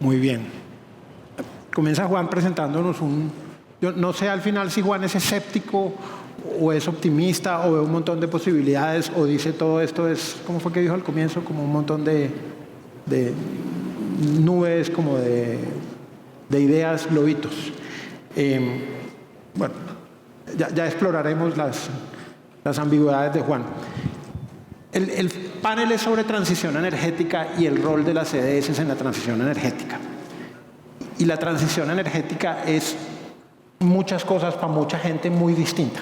Muy bien. Comienza Juan presentándonos yo no sé al final si Juan es escéptico o es optimista o ve un montón de posibilidades o dice todo esto es, ¿cómo fue que dijo al comienzo? Como un montón de nubes, como de ideas, globitos. Bueno, ya exploraremos las ambigüedades de Juan. El panel es sobre transición energética y el rol de las CDS en la transición energética. Y la transición energética es muchas cosas para mucha gente muy distinta.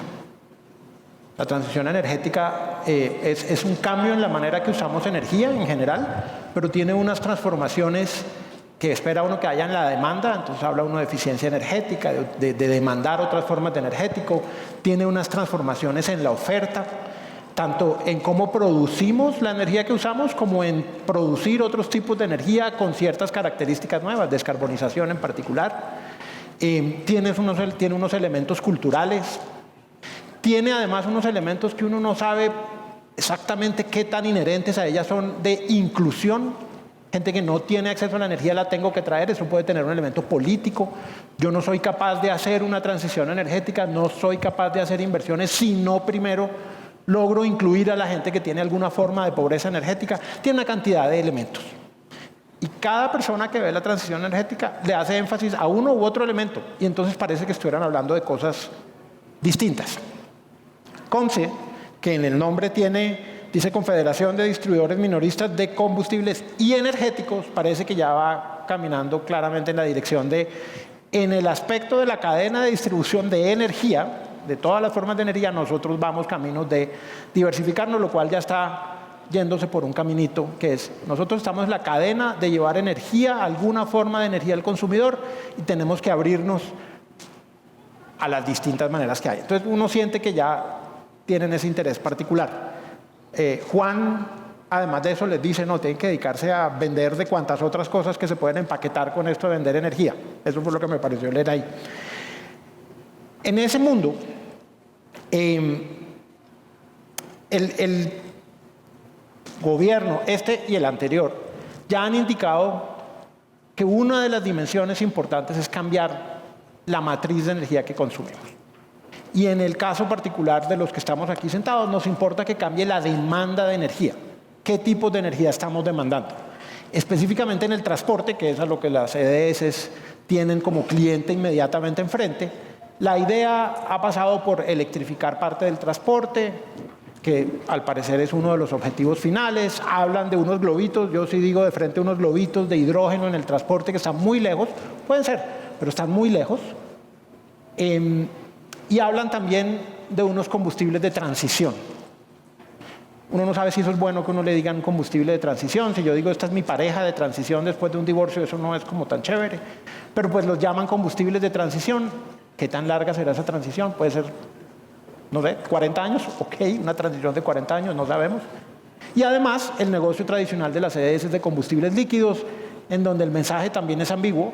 La transición energética es un cambio en la manera que usamos energía en general, pero tiene unas transformaciones que espera uno que haya en la demanda. Entonces habla uno de eficiencia energética, de demandar otras formas de energético. Tiene unas transformaciones en la oferta, tanto en cómo producimos la energía que usamos como en producir otros tipos de energía con ciertas características nuevas, descarbonización en particular. Tiene unos elementos culturales, tiene además unos elementos que uno no sabe exactamente qué tan inherentes a ellas son de inclusión. Gente que no tiene acceso a la energía la tengo que traer, eso puede tener un elemento político. Yo no soy capaz de hacer una transición energética, no soy capaz de hacer inversiones si no primero logro incluir a la gente que tiene alguna forma de pobreza energética. Tiene una cantidad de elementos. Y cada persona que ve la transición energética le hace énfasis a uno u otro elemento. Y entonces parece que estuvieran hablando de cosas distintas. CONCE, que en el nombre dice Confederación de Distribuidores Minoristas de Combustibles y Energéticos, parece que ya va caminando claramente en la dirección de, en el aspecto de la cadena de distribución de energía, de todas las formas de energía, nosotros vamos caminos de diversificarnos, lo cual ya está yéndose por un caminito que es, nosotros estamos en la cadena de llevar energía, alguna forma de energía al consumidor, y tenemos que abrirnos a las distintas maneras que hay. Entonces uno siente que ya tienen ese interés particular. Juan, además de eso, les dice, no, tienen que dedicarse a vender de cuantas otras cosas que se pueden empaquetar con esto de vender energía. Eso fue lo que me pareció leer ahí. En ese mundo, el gobierno, este y el anterior, ya han indicado que una de las dimensiones importantes es cambiar la matriz de energía que consumimos. Y en el caso particular de los que estamos aquí sentados, nos importa que cambie la demanda de energía. ¿Qué tipos de energía estamos demandando? Específicamente en el transporte, que es a lo que las EDS tienen como cliente inmediatamente enfrente, la idea ha pasado por electrificar parte del transporte, que al parecer es uno de los objetivos finales. Hablan de unos globitos, yo sí digo de frente unos globitos de hidrógeno en el transporte que están muy lejos, pueden ser, pero están muy lejos. Y hablan también de unos combustibles de transición. Uno no sabe si eso es bueno que uno le digan combustible de transición. Si yo digo, esta es mi pareja de transición después de un divorcio, eso no es como tan chévere. Pero pues los llaman combustibles de transición. ¿Qué tan larga será esa transición? Puede ser, no sé, 40 años. Ok, una transición de 40 años, no sabemos. Y además, el negocio tradicional de las EDS es de combustibles líquidos, en donde el mensaje también es ambiguo.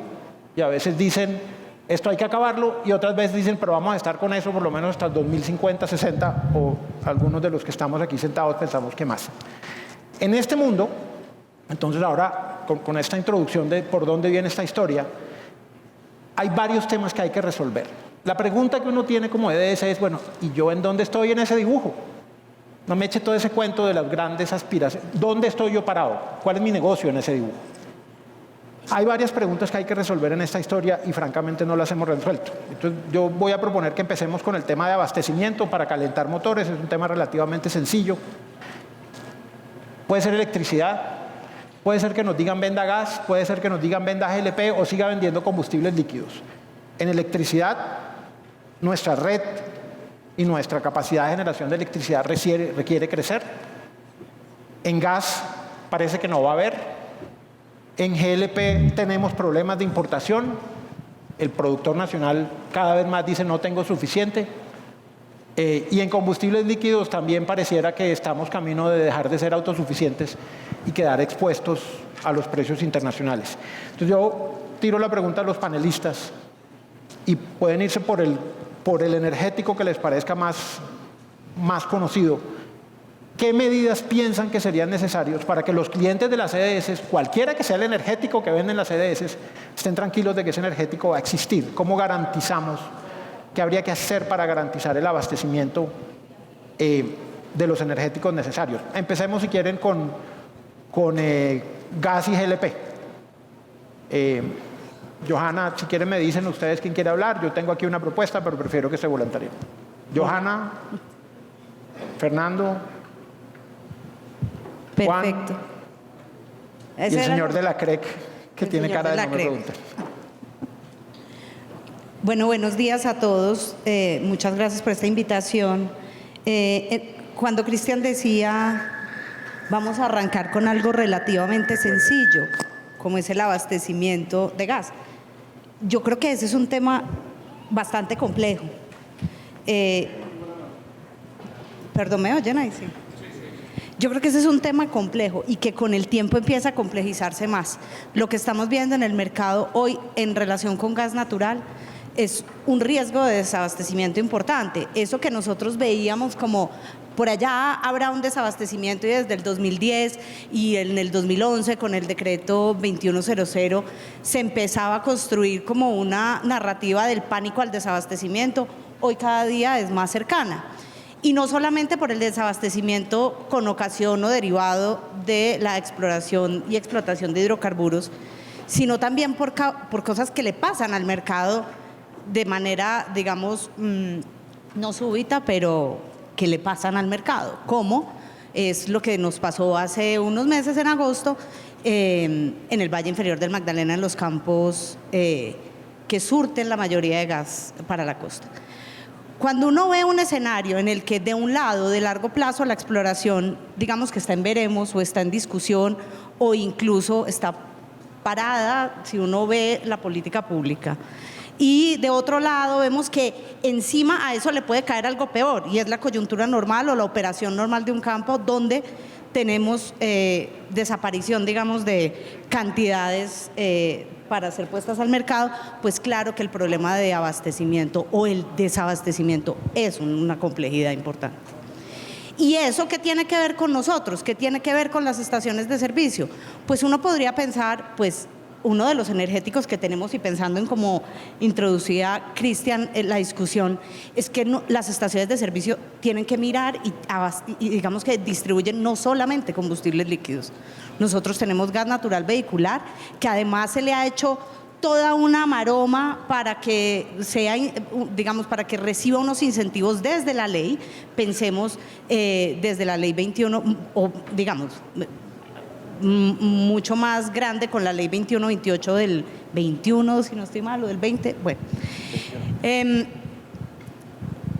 Y a veces dicen, esto hay que acabarlo, y otras veces dicen, pero vamos a estar con eso por lo menos hasta el 2050, 60, o algunos de los que estamos aquí sentados pensamos que más. En este mundo, entonces ahora, con esta introducción de por dónde viene esta historia, hay varios temas que hay que resolver. La pregunta que uno tiene como EDS es, bueno, ¿y yo en dónde estoy en ese dibujo? No me eche todo ese cuento de las grandes aspiraciones. ¿Dónde estoy yo parado? ¿Cuál es mi negocio en ese dibujo? Hay varias preguntas que hay que resolver en esta historia y francamente no las hemos resuelto. Entonces yo voy a proponer que empecemos con el tema de abastecimiento para calentar motores. Es un tema relativamente sencillo. Puede ser electricidad, puede ser que nos digan venda gas, puede ser que nos digan venda GLP o siga vendiendo combustibles líquidos. En electricidad, nuestra red y nuestra capacidad de generación de electricidad requiere crecer. En gas parece que no va a haber. En GLP tenemos problemas de importación. El productor nacional cada vez más dice no tengo suficiente. Y en combustibles líquidos también pareciera que estamos camino de dejar de ser autosuficientes y quedar expuestos a los precios internacionales. Entonces yo tiro la pregunta a los panelistas y pueden irse por el energético que les parezca más conocido. ¿Qué medidas piensan que serían necesarias para que los clientes de las CDS, cualquiera que sea el energético que venden las CDS, estén tranquilos de que ese energético va a existir? ¿Cómo garantizamos? ¿Qué habría que hacer para garantizar el abastecimiento de los energéticos necesarios? Empecemos, si quieren, con gas y GLP. Johanna, si quieren me dicen ustedes quién quiere hablar. Yo tengo aquí una propuesta, pero prefiero que se voluntarie. Johanna, Fernando, perfecto. Juan, y el señor de la CREC, que tiene cara de no me preguntar. Bueno, buenos días a todos. Muchas gracias por esta invitación. Cuando Cristian decía, vamos a arrancar con algo relativamente sencillo, como es el abastecimiento de gas. Yo creo que ese es un tema bastante complejo. Perdón, ¿me oyen ahí? Sí. Yo creo que ese es un tema complejo y que con el tiempo empieza a complejizarse más. Lo que estamos viendo en el mercado hoy en relación con gas natural es un riesgo de desabastecimiento importante. Eso que nosotros veíamos como por allá habrá un desabastecimiento, y desde el 2010 y en el 2011 con el decreto 2100 se empezaba a construir como una narrativa del pánico al desabastecimiento. Hoy cada día es más cercana. Y no solamente por el desabastecimiento con ocasión o derivado de la exploración y explotación de hidrocarburos, sino también por cosas que le pasan al mercado de manera, digamos, no súbita, pero que le pasan al mercado, como es lo que nos pasó hace unos meses en agosto en el Valle Inferior del Magdalena, en los campos que surten la mayoría de gas para la costa. Cuando uno ve un escenario en el que de un lado, de largo plazo, la exploración, digamos que está en veremos o está en discusión o incluso está parada, si uno ve la política pública, y de otro lado vemos que encima a eso le puede caer algo peor, y es la coyuntura normal o la operación normal de un campo donde tenemos desaparición, digamos, de cantidades para ser puestas al mercado, pues claro que el problema de abastecimiento o el desabastecimiento es una complejidad importante. ¿Y eso qué tiene que ver con nosotros? ¿Qué tiene que ver con las estaciones de servicio? Pues uno podría pensar, pues uno de los energéticos que tenemos, y pensando en cómo introducía Cristian en la discusión, es que las estaciones de servicio tienen que mirar y digamos que distribuyen no solamente combustibles líquidos. Nosotros tenemos gas natural vehicular, que además se le ha hecho toda una maroma para que sea, digamos, para que reciba unos incentivos desde la ley. Pensemos desde la ley 21, o digamos, mucho más grande con la ley 2128 del 21, si no estoy mal, o del 20, bueno.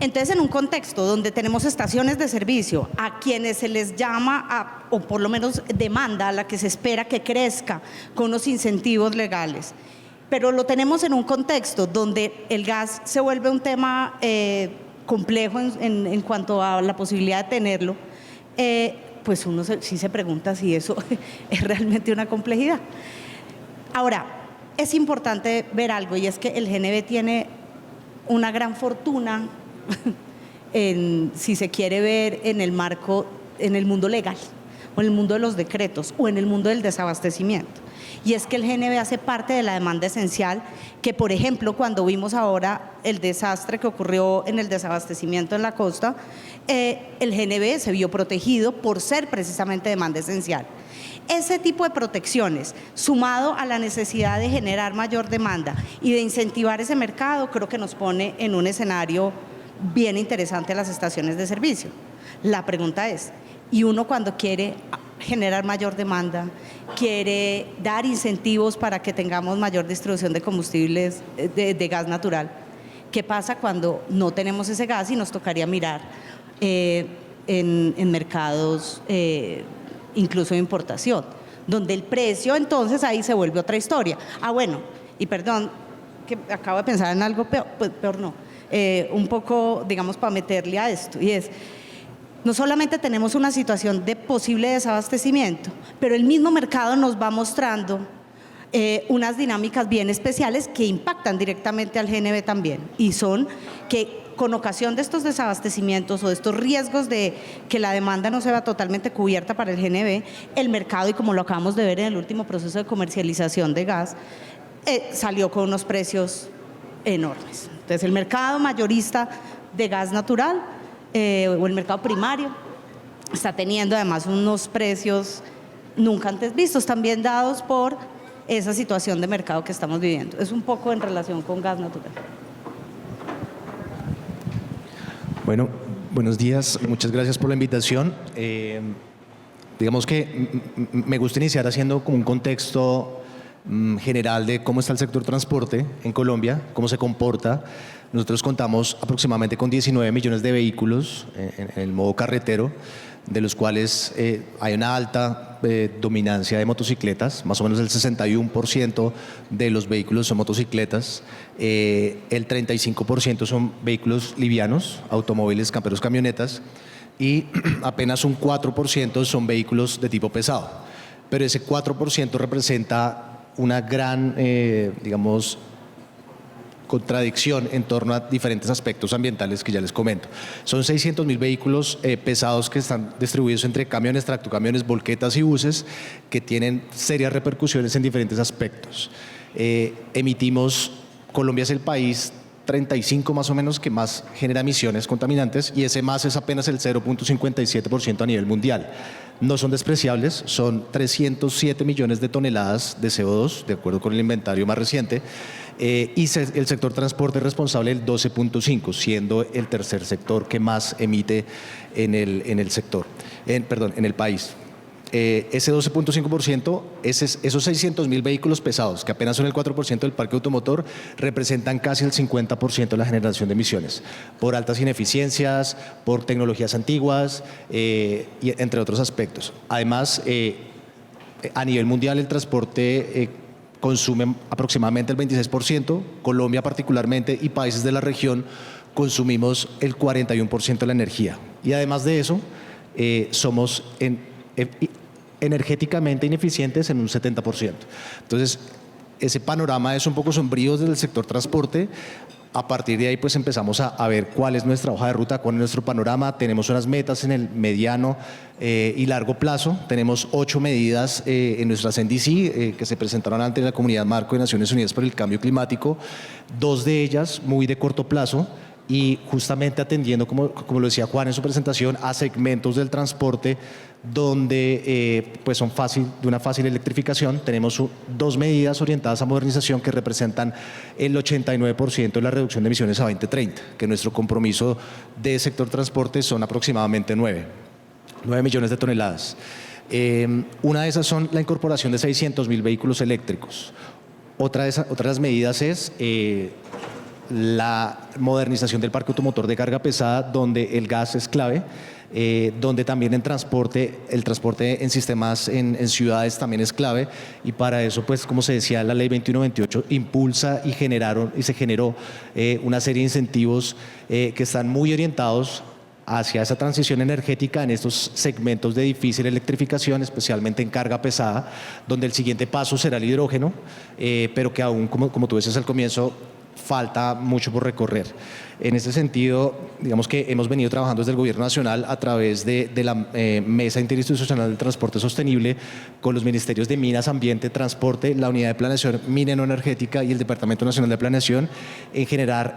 Entonces, en un contexto donde tenemos estaciones de servicio a quienes se les llama, o por lo menos demanda a la que se espera que crezca con unos incentivos legales, pero lo tenemos en un contexto donde el gas se vuelve un tema complejo en cuanto a la posibilidad de tenerlo, pues uno sí se pregunta si eso es realmente una complejidad. Ahora, es importante ver algo, y es que el GNV tiene una gran fortuna si se quiere ver en el marco, en el mundo legal, o en el mundo de los decretos, o en el mundo del desabastecimiento. Y es que el GNV hace parte de la demanda esencial, que por ejemplo cuando vimos ahora el desastre que ocurrió en el desabastecimiento en la costa, el GNV se vio protegido por ser precisamente demanda esencial. Ese tipo de protecciones, sumado a la necesidad de generar mayor demanda y de incentivar ese mercado, creo que nos pone en un escenario bien interesante a las estaciones de servicio. La pregunta es, ¿y uno cuando quiere generar mayor demanda, quiere dar incentivos para que tengamos mayor distribución de combustibles, de gas natural? ¿Qué pasa cuando no tenemos ese gas y nos tocaría mirar en mercados incluso de importación, donde el precio entonces ahí se vuelve otra historia? Bueno, y perdón, que acabo de pensar en algo peor, pues peor no, un poco, digamos, para meterle a esto, y es, no solamente tenemos una situación de posible desabastecimiento, pero el mismo mercado nos va mostrando unas dinámicas bien especiales que impactan directamente al GNV también, y son que con ocasión de estos desabastecimientos o de estos riesgos de que la demanda no se vea totalmente cubierta para el GNB, el mercado, y como lo acabamos de ver en el último proceso de comercialización de gas, salió con unos precios enormes. Entonces, el mercado mayorista de gas natural o el mercado primario está teniendo además unos precios nunca antes vistos, también dados por esa situación de mercado que estamos viviendo. Es un poco en relación con gas natural. Bueno, buenos días, muchas gracias por la invitación. Digamos que me gusta iniciar haciendo como un contexto general de cómo está el sector transporte en Colombia, cómo se comporta. Nosotros contamos aproximadamente con 19 millones de vehículos en el modo carretero, de los cuales hay una alta dominancia de motocicletas, más o menos el 61% de los vehículos son motocicletas, el 35% son vehículos livianos, automóviles, camperos, camionetas, y apenas un 4% son vehículos de tipo pesado. Pero ese 4% representa una gran, digamos, contradicción en torno a diferentes aspectos ambientales que ya les comento. Son 600.000 vehículos pesados que están distribuidos entre camiones, tractocamiones, volquetas y buses, que tienen serias repercusiones en diferentes aspectos. Colombia es el país 35 más o menos que más genera emisiones contaminantes, y ese más es apenas el 0.57% a nivel mundial. No son despreciables, son 307 millones de toneladas de CO2, de acuerdo con el inventario más reciente, y el sector transporte es responsable del 12.5%, siendo el tercer sector que más emite en el país. Ese 12.5%, esos 600.000 vehículos pesados, que apenas son el 4% del parque automotor, representan casi el 50% de la generación de emisiones, por altas ineficiencias, por tecnologías antiguas, y entre otros aspectos. Además, a nivel mundial el transporte consume aproximadamente el 26%, Colombia particularmente y países de la región consumimos el 41% de la energía. Y además de eso, somos energéticamente ineficientes en un 70%. Entonces, ese panorama es un poco sombrío desde el sector transporte. A partir de ahí, pues empezamos a ver cuál es nuestra hoja de ruta, cuál es nuestro panorama. Tenemos unas metas en el mediano y largo plazo. Tenemos 8 medidas en nuestras NDC que se presentaron ante la Comunidad Marco de Naciones Unidas por el Cambio Climático. 2 de ellas muy de corto plazo, y justamente atendiendo, como lo decía Juan en su presentación, a segmentos del transporte donde pues son de una fácil electrificación. Tenemos 2 medidas orientadas a modernización que representan el 89% de la reducción de emisiones a 2030, que nuestro compromiso de sector transporte son aproximadamente 9 millones de toneladas. Una de esas son la incorporación de 600.000 vehículos eléctricos. Otra de las medidas es la modernización del parque automotor de carga pesada, donde el gas es clave, donde también el transporte en sistemas en ciudades también es clave, y para eso, pues, como se decía, la ley 2128 impulsa y se generó una serie de incentivos que están muy orientados hacia esa transición energética en estos segmentos de difícil electrificación, especialmente en carga pesada, donde el siguiente paso será el hidrógeno, pero que aún, como tú decías al comienzo, falta mucho por recorrer. En este sentido, digamos que hemos venido trabajando desde el Gobierno Nacional a través de la Mesa Interinstitucional del Transporte Sostenible, con los Ministerios de Minas, Ambiente, Transporte, la Unidad de Planeación Minero-Energética y el Departamento Nacional de Planeación, en generar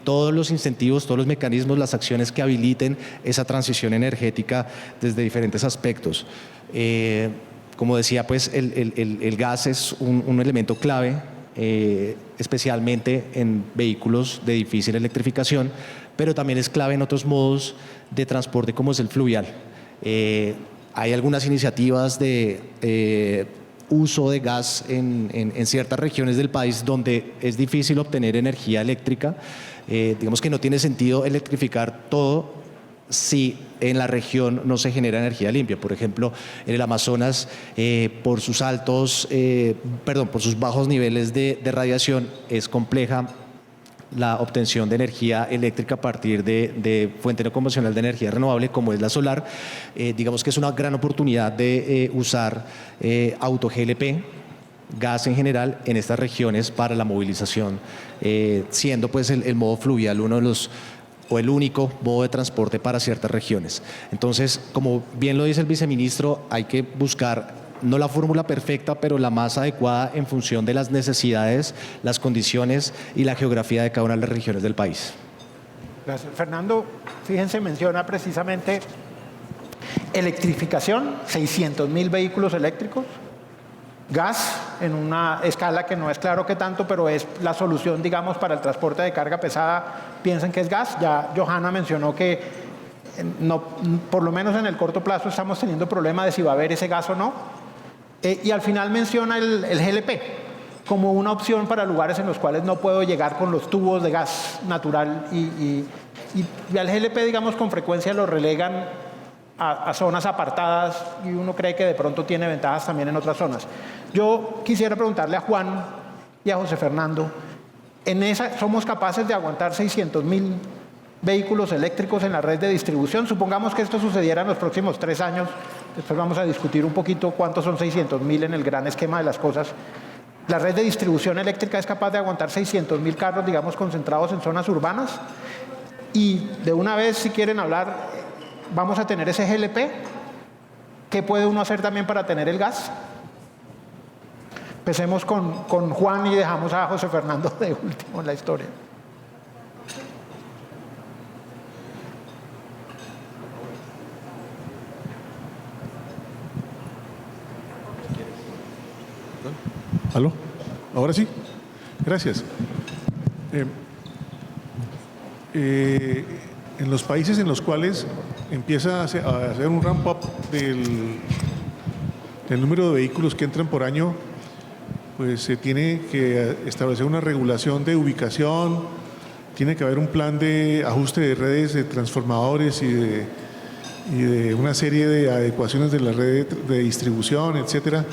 todos los incentivos, todos los mecanismos, las acciones que habiliten esa transición energética desde diferentes aspectos. Como decía, pues el gas es un elemento clave, especialmente en vehículos de difícil electrificación, pero también es clave en otros modos de transporte como es el fluvial. Hay algunas iniciativas de uso de gas en ciertas regiones del país donde es difícil obtener energía eléctrica. Digamos que no tiene sentido electrificar todo si en la región no se genera energía limpia. Por ejemplo, en el Amazonas, por sus bajos niveles de radiación, es compleja la obtención de energía eléctrica a partir de fuente no convencional de energía renovable, como es la solar. Digamos que es una gran oportunidad de usar auto-GLP, gas en general, en estas regiones para la movilización, siendo pues el modo fluvial uno de los o el único modo de transporte para ciertas regiones. Entonces, como bien lo dice el viceministro, hay que buscar no la fórmula perfecta, pero la más adecuada en función de las necesidades, las condiciones y la geografía de cada una de las regiones del país. Gracias. Fernando, fíjense, menciona precisamente electrificación, 600.000 vehículos eléctricos, gas en una escala que no es claro qué tanto, pero es la solución, digamos, para el transporte de carga pesada. Piensen que es gas. Ya Johanna mencionó que no, por lo menos en el corto plazo estamos teniendo problema de si va a haber ese gas o no. Y al final menciona el GLP como una opción para lugares en los cuales no puedo llegar con los tubos de gas natural y al GLP, digamos, con frecuencia lo relegan a zonas apartadas y uno cree que de pronto tiene ventajas también en otras zonas. Yo quisiera preguntarle a Juan y a José Fernando, ¿somos capaces de aguantar 600.000 vehículos eléctricos en la red de distribución? Supongamos que esto sucediera en los próximos 3 años, después vamos a discutir un poquito cuántos son 600.000 en el gran esquema de las cosas. ¿La red de distribución eléctrica es capaz de aguantar 600.000 carros, digamos, concentrados en zonas urbanas? Y de una vez, si quieren hablar, vamos a tener ese GLP. ¿Qué puede uno hacer también para tener el gas? Empecemos con Juan y dejamos a José Fernando de último en la historia. ¿Aló? ¿Ahora sí? Gracias. En los países en los cuales empieza a hacer un ramp-up del número de vehículos que entran por año, pues se tiene que establecer una regulación de ubicación, tiene que haber un plan de ajuste de redes, de transformadores y de una serie de adecuaciones de la red de distribución, etcétera,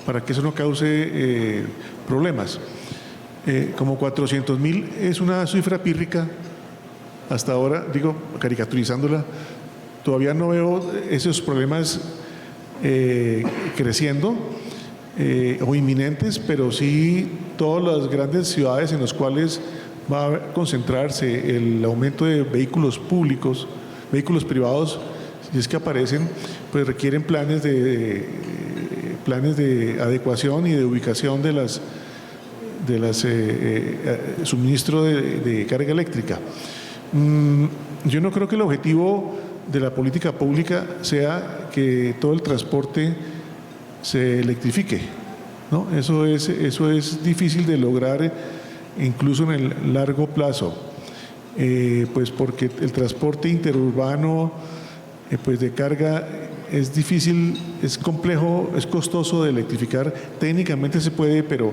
para que eso no cause problemas. Como 400.000 es una cifra pírrica hasta ahora, digo, caricaturizándola, todavía no veo esos problemas creciendo o inminentes, pero sí todas las grandes ciudades en las cuales va a concentrarse el aumento de vehículos públicos, vehículos privados, si es que aparecen, pues requieren planes de adecuación y de ubicación de las suministro de carga eléctrica. Yo no creo que el objetivo de la política pública sea que todo el transporte se electrifique, ¿no? Eso es difícil de lograr incluso en el largo plazo, pues porque el transporte interurbano pues de carga es difícil, es complejo, es costoso de electrificar. Técnicamente se puede, pero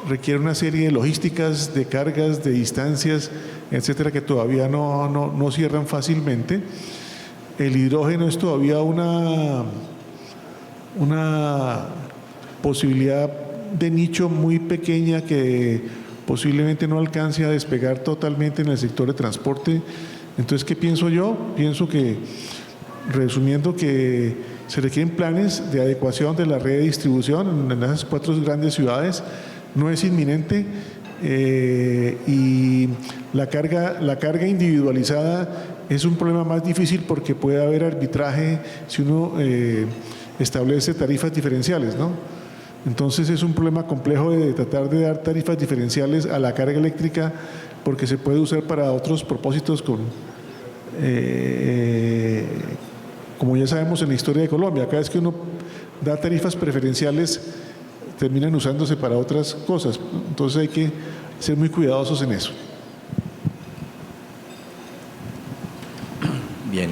requiere una serie de logísticas, de cargas, de distancias, etcétera, que todavía no cierran fácilmente. El hidrógeno es todavía una posibilidad de nicho muy pequeña que posiblemente no alcance a despegar totalmente en el sector de transporte. Entonces, ¿qué pienso yo? Pienso que, resumiendo, que se requieren planes de adecuación de la red de distribución en esas 4 grandes ciudades. No es inminente y la carga individualizada es un problema más difícil porque puede haber arbitraje si uno establece tarifas diferenciales, ¿no? Entonces es un problema complejo de tratar de dar tarifas diferenciales a la carga eléctrica porque se puede usar para otros propósitos como ya sabemos en la historia de Colombia. Cada vez que uno da tarifas preferenciales terminan usándose para otras cosas. Entonces hay que ser muy cuidadosos en eso. Bien.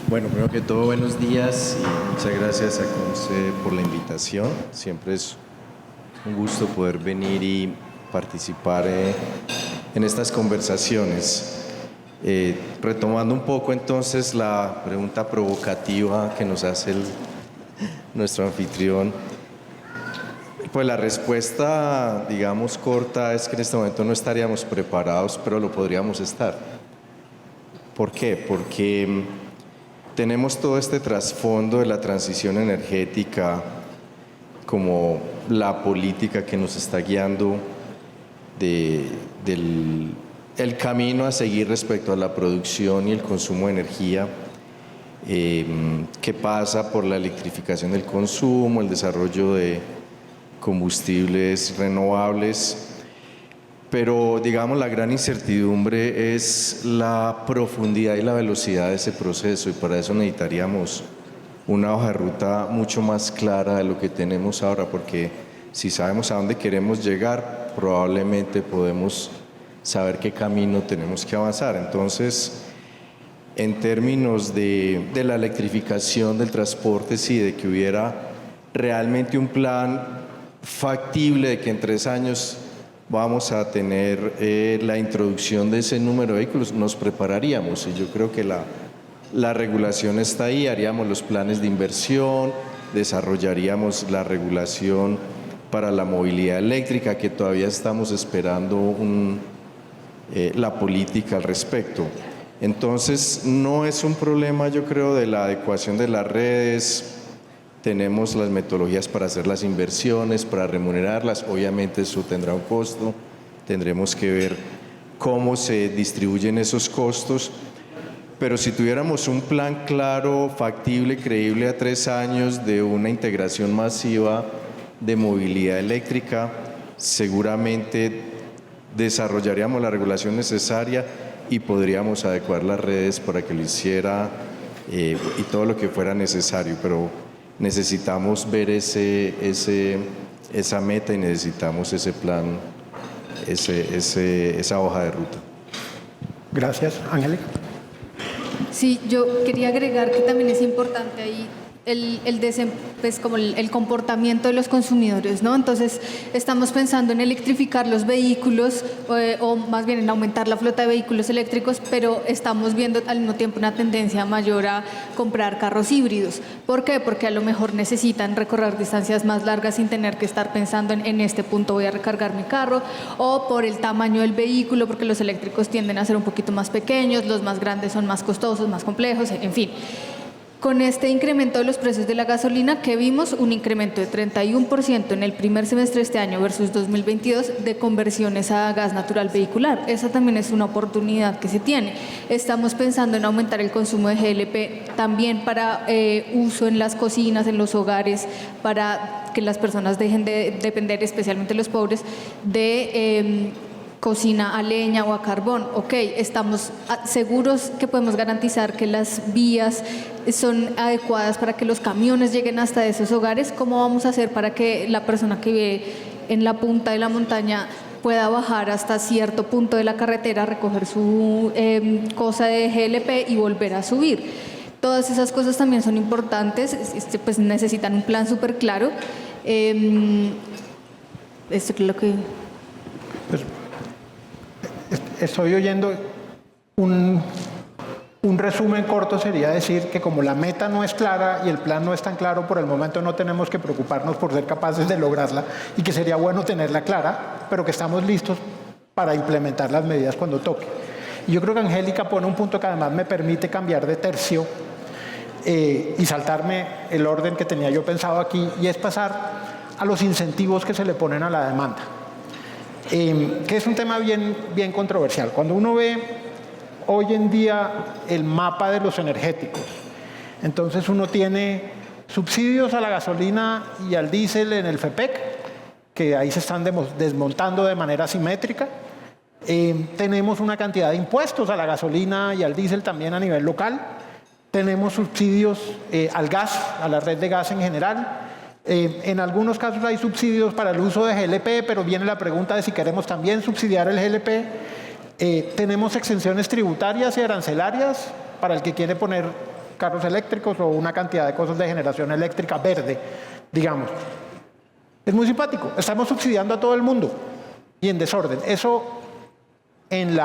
Bueno, primero que todo, buenos días y muchas gracias a Conce por la invitación. Siempre es un gusto poder venir y participar en estas conversaciones. Retomando un poco entonces la pregunta provocativa que nos hace nuestro anfitrión, pues la respuesta, digamos, corta es que en este momento no estaríamos preparados, pero lo podríamos estar. ¿Por qué? Porque tenemos todo este trasfondo de la transición energética como la política que nos está guiando del el camino a seguir respecto a la producción y el consumo de energía, que pasa por la electrificación del consumo, el desarrollo de combustibles renovables, pero digamos la gran incertidumbre es la profundidad y la velocidad de ese proceso, y para eso necesitaríamos una hoja de ruta mucho más clara de lo que tenemos ahora, porque si sabemos a dónde queremos llegar, probablemente podemos saber qué camino tenemos que avanzar. Entonces, en términos de la electrificación del transporte, sí, de que hubiera realmente un plan factible de que en 3 años vamos a tener la introducción de ese número de vehículos, nos prepararíamos, y yo creo que la regulación está ahí, haríamos los planes de inversión, desarrollaríamos la regulación para la movilidad eléctrica, que todavía estamos esperando la política al respecto. Entonces, no es un problema, yo creo, de la adecuación de las redes. Tenemos las metodologías para hacer las inversiones, para remunerarlas. Obviamente eso tendrá un costo. Tendremos que ver cómo se distribuyen esos costos. Pero si tuviéramos un plan claro, factible, creíble a 3 años de una integración masiva de movilidad eléctrica, seguramente desarrollaríamos la regulación necesaria y podríamos adecuar las redes para que lo hiciera y todo lo que fuera necesario, pero necesitamos ver esa meta y necesitamos ese plan, esa hoja de ruta. Gracias. Angélica. Sí, yo quería agregar que también es importante ahí pues como el comportamiento de los consumidores, ¿no? Entonces, estamos pensando en electrificar los vehículos o más bien en aumentar la flota de vehículos eléctricos, pero estamos viendo al mismo tiempo una tendencia mayor a comprar carros híbridos. ¿Por qué? Porque a lo mejor necesitan recorrer distancias más largas sin tener que estar pensando en este punto voy a recargar mi carro, o por el tamaño del vehículo, porque los eléctricos tienden a ser un poquito más pequeños, los más grandes son más costosos, más complejos, en fin. Con este incremento de los precios de la gasolina, que vimos un incremento de 31% en el primer semestre de este año versus 2022 de conversiones a gas natural vehicular. Esa también es una oportunidad que se tiene. Estamos pensando en aumentar el consumo de GLP también para uso en las cocinas, en los hogares, para que las personas dejen de depender, especialmente los pobres, de cocina a leña o a carbón. Ok, estamos seguros que podemos garantizar que las vías son adecuadas para que los camiones lleguen hasta esos hogares. ¿Cómo vamos a hacer para que la persona que vive en la punta de la montaña pueda bajar hasta cierto punto de la carretera, recoger su cosa de GLP y volver a subir? Todas esas cosas también son importantes, pues necesitan un plan súper claro. Esto es lo que... Estoy oyendo un resumen corto, sería decir que como la meta no es clara y el plan no es tan claro, por el momento no tenemos que preocuparnos por ser capaces de lograrla, y que sería bueno tenerla clara, pero que estamos listos para implementar las medidas cuando toque. Y yo creo que Angélica pone un punto que además me permite cambiar de tercio y saltarme el orden que tenía yo pensado aquí, y es pasar a los incentivos que se le ponen a la demanda. Que es un tema bien controversial. Cuando uno ve hoy en día el mapa de los energéticos, entonces uno tiene subsidios a la gasolina y al diésel en el FEPEC, que ahí se están desmontando de manera simétrica. Tenemos una cantidad de impuestos a la gasolina y al diésel también a nivel local. Tenemos subsidios al gas, a la red de gas en general. En algunos casos hay subsidios para el uso de GLP, pero viene la pregunta de si queremos también subsidiar el GLP. Tenemos exenciones tributarias y arancelarias para el que quiere poner carros eléctricos o una cantidad de cosas de generación eléctrica verde, digamos. Es muy simpático. Estamos subsidiando a todo el mundo y en desorden. Eso en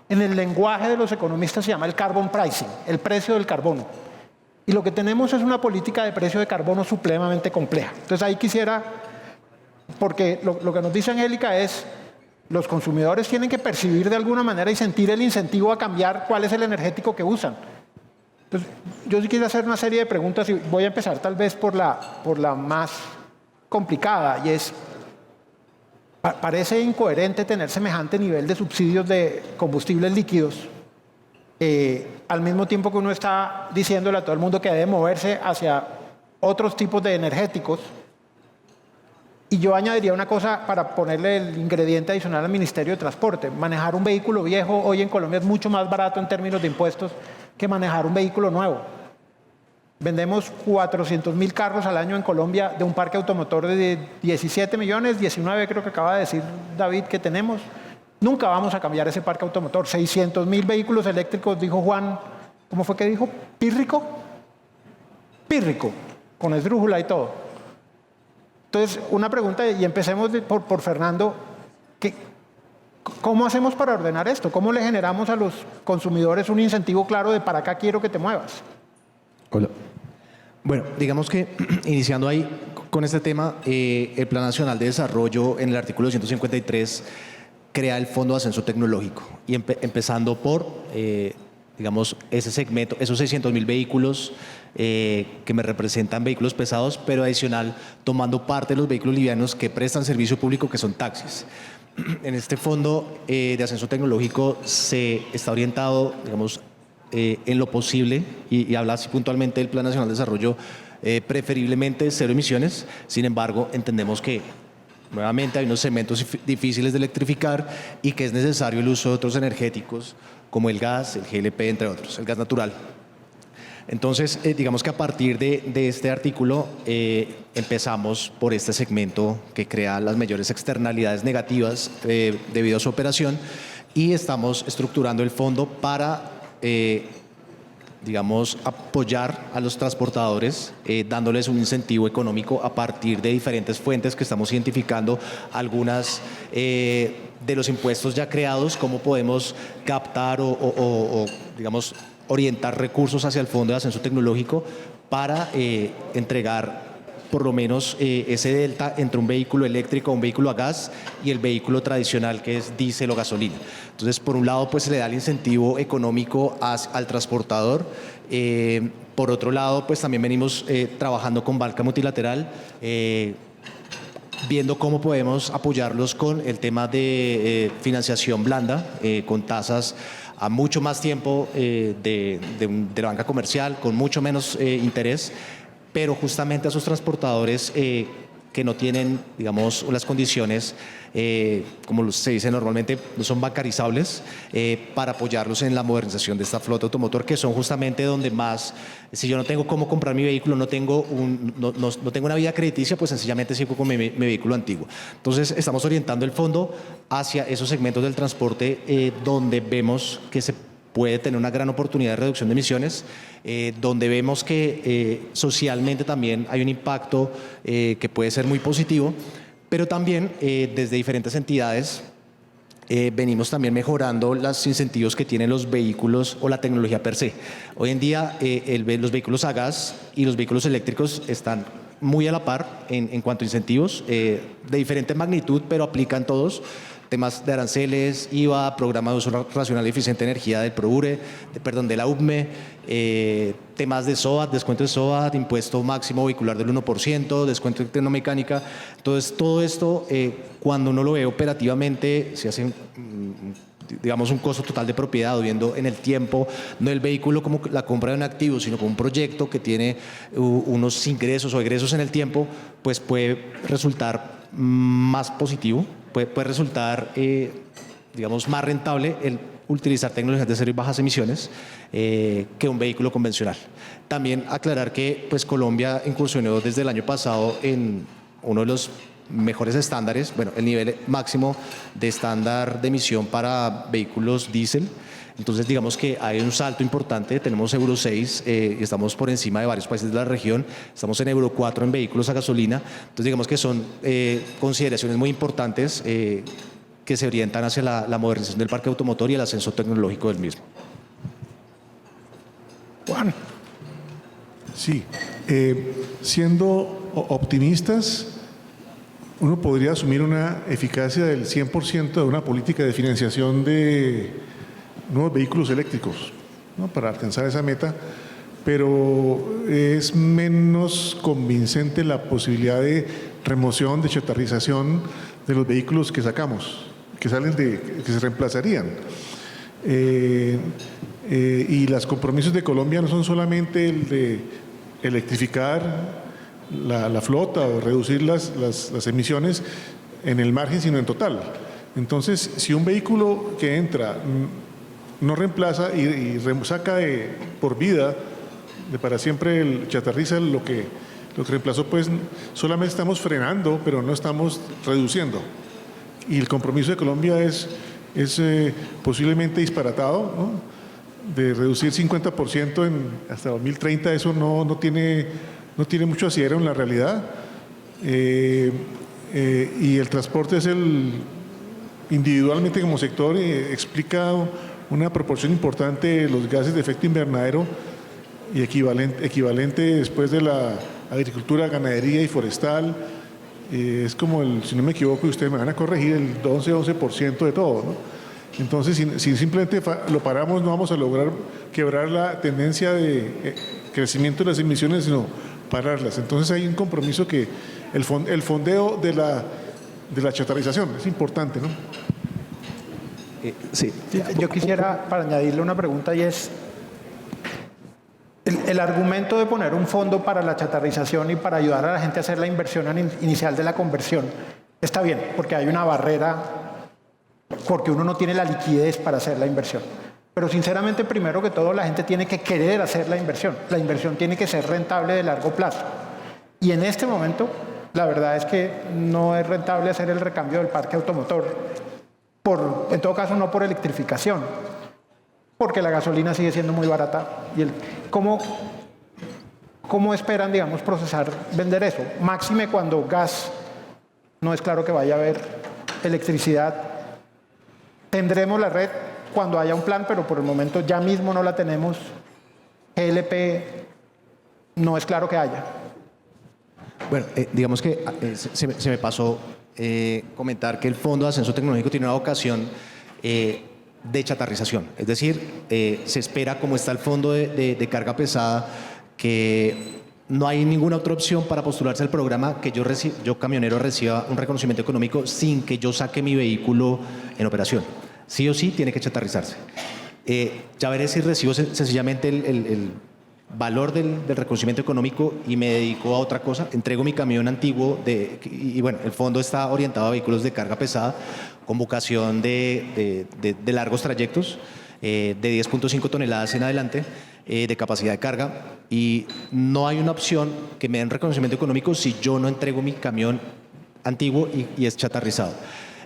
el lenguaje de los economistas se llama el carbon pricing, el precio del carbono. Y lo que tenemos es una política de precio de carbono supremamente compleja. Entonces ahí quisiera, porque lo que nos dice Angélica es, los consumidores tienen que percibir de alguna manera y sentir el incentivo a cambiar cuál es el energético que usan. Entonces, yo sí quisiera hacer una serie de preguntas y voy a empezar tal vez por la más complicada, y es, Parece incoherente tener semejante nivel de subsidios de combustibles líquidos, al mismo tiempo que uno está diciéndole a todo el mundo que debe moverse hacia otros tipos de energéticos. Y yo añadiría una cosa para ponerle el ingrediente adicional al Ministerio de Transporte. Manejar un vehículo viejo hoy en Colombia es mucho más barato en términos de impuestos que manejar un vehículo nuevo. Vendemos 400.000 carros al año en Colombia de un parque automotor de 17 millones, 19 creo que acaba de decir David que tenemos. Nunca vamos a cambiar ese parque automotor. 600.000 vehículos eléctricos, dijo Juan. ¿Cómo fue que dijo? ¿Pírrico? Pírrico, con esdrújula y todo. Entonces, una pregunta, y empecemos por Fernando. ¿Cómo hacemos para ordenar esto? ¿Cómo le generamos a los consumidores un incentivo claro de para acá quiero que te muevas? Hola. Bueno, digamos que iniciando ahí con este tema, el Plan Nacional de Desarrollo en el artículo 153 crea el Fondo de Ascenso Tecnológico y empezando por, digamos, ese segmento, esos 600.000 vehículos que me representan vehículos pesados, pero adicional tomando parte de los vehículos livianos que prestan servicio público, que son taxis. En este Fondo de Ascenso Tecnológico se está orientado, digamos, en lo posible, y habla así puntualmente del Plan Nacional de Desarrollo, preferiblemente cero emisiones. Sin embargo, entendemos que nuevamente hay unos segmentos difíciles de electrificar y que es necesario el uso de otros energéticos como el gas, el GLP, entre otros, el gas natural. Entonces, digamos que a partir de este artículo empezamos por este segmento que crea las mayores externalidades negativas debido a su operación, y estamos estructurando el fondo para digamos, apoyar a los transportadores, dándoles un incentivo económico a partir de diferentes fuentes que estamos identificando, algunas de los impuestos ya creados, cómo podemos captar o digamos, orientar recursos hacia el Fondo de Ascenso Tecnológico para entregar por lo menos ese delta entre un vehículo eléctrico, un vehículo a gas y el vehículo tradicional que es diésel o gasolina. Entonces, por un lado, pues se le da el incentivo económico al transportador. Por otro lado, pues también venimos trabajando con Banca Multilateral, viendo cómo podemos apoyarlos con el tema de financiación blanda, con tasas a mucho más tiempo de la banca comercial, con mucho menos interés, pero justamente a esos transportadores que no tienen, digamos, las condiciones, como se dice normalmente, no son bancarizables, para apoyarlos en la modernización de esta flota automotor, que son justamente donde más, si yo no tengo cómo comprar mi vehículo, no tengo una vida crediticia, pues sencillamente sigo con mi vehículo antiguo. Entonces, estamos orientando el fondo hacia esos segmentos del transporte donde vemos que se puede tener una gran oportunidad de reducción de emisiones, donde vemos que socialmente también hay un impacto que puede ser muy positivo, pero también desde diferentes entidades venimos también mejorando los incentivos que tienen los vehículos o la tecnología per se. Hoy en día los vehículos a gas y los vehículos eléctricos están muy a la par en cuanto a incentivos, de diferente magnitud, pero aplican todos. Temas de aranceles, IVA, programa de uso racional y eficiente de energía del PROURE, de la UBME, temas de SOAT, descuento de SOAT, impuesto máximo vehicular del 1%, descuento de tecnomecánica. Entonces, todo esto, cuando uno lo ve operativamente, se hace, digamos, un costo total de propiedad, viendo en el tiempo, no el vehículo como la compra de un activo, sino como un proyecto que tiene unos ingresos o egresos en el tiempo, pues puede resultar más positivo. Puede resultar, digamos, más rentable el utilizar tecnologías de cero y bajas emisiones que un vehículo convencional. También aclarar que pues, Colombia incursionó desde el año pasado en uno de los mejores estándares, bueno, el nivel máximo de estándar de emisión para vehículos diésel. Entonces, digamos que hay un salto importante. Tenemos Euro 6 y estamos por encima de varios países de la región. Estamos en Euro 4 en vehículos a gasolina. Entonces, digamos que son consideraciones muy importantes que se orientan hacia la modernización del parque automotor y el ascenso tecnológico del mismo. Juan. Sí. Siendo optimistas, uno podría asumir una eficacia del 100% de una política de financiación de nuevos vehículos eléctricos, ¿no?, para alcanzar esa meta, pero es menos convincente la posibilidad de remoción, de chatarrización de los vehículos que sacamos, que se reemplazarían. Y los compromisos de Colombia no son solamente el de electrificar la flota o reducir las emisiones en el margen, sino en total. Entonces, si un vehículo que entra no reemplaza y saca por vida, para siempre chatarriza lo que reemplazó, pues solamente estamos frenando, pero no estamos reduciendo. Y el compromiso de Colombia es posiblemente disparatado, ¿no? De reducir 50% hasta 2030, eso no tiene mucho asidero en la realidad. Y el transporte es individualmente como sector explica una proporción importante de los gases de efecto invernadero y equivalente después de la agricultura, ganadería y forestal. Es como, si no me equivoco, y ustedes me van a corregir, el 11% de todo, ¿no? Entonces, si simplemente lo paramos, no vamos a lograr quebrar la tendencia de crecimiento de las emisiones, sino pararlas. Entonces hay un compromiso que el fondeo de la chatarrización es importante, ¿no? Sí. Yo quisiera, para añadirle una pregunta, y es, el argumento de poner un fondo para la chatarrización y para ayudar a la gente a hacer la inversión inicial de la conversión está bien, porque hay una barrera, porque uno no tiene la liquidez para hacer la inversión. Pero sinceramente, primero que todo, la gente tiene que querer hacer la inversión. La inversión tiene que ser rentable de largo plazo. Y en este momento, la verdad es que no es rentable hacer el recambio del parque automotor, en todo caso no por electrificación, porque la gasolina sigue siendo muy barata. ¿Cómo esperan, digamos, vender eso? Máxime cuando gas no es claro que vaya a haber electricidad. Tendremos la red cuando haya un plan, pero por el momento ya mismo no la tenemos. GLP no es claro que haya. Bueno, digamos que se me pasó comentar que el Fondo de Ascenso Tecnológico tiene una vocación de chatarrización. Es decir, se espera, como está el Fondo de Carga Pesada, que no hay ninguna otra opción para postularse al programa que yo camionero reciba un reconocimiento económico sin que yo saque mi vehículo en operación. Sí o sí tiene que chatarrizarse. Ya veré si recibo sencillamente el valor del reconocimiento económico y me dedico a otra cosa. Entrego mi camión antiguo y bueno, el fondo está orientado a vehículos de carga pesada con vocación de largos trayectos, de 10.5 toneladas en adelante, de capacidad de carga, y no hay una opción que me den reconocimiento económico si yo no entrego mi camión antiguo y es chatarrizado.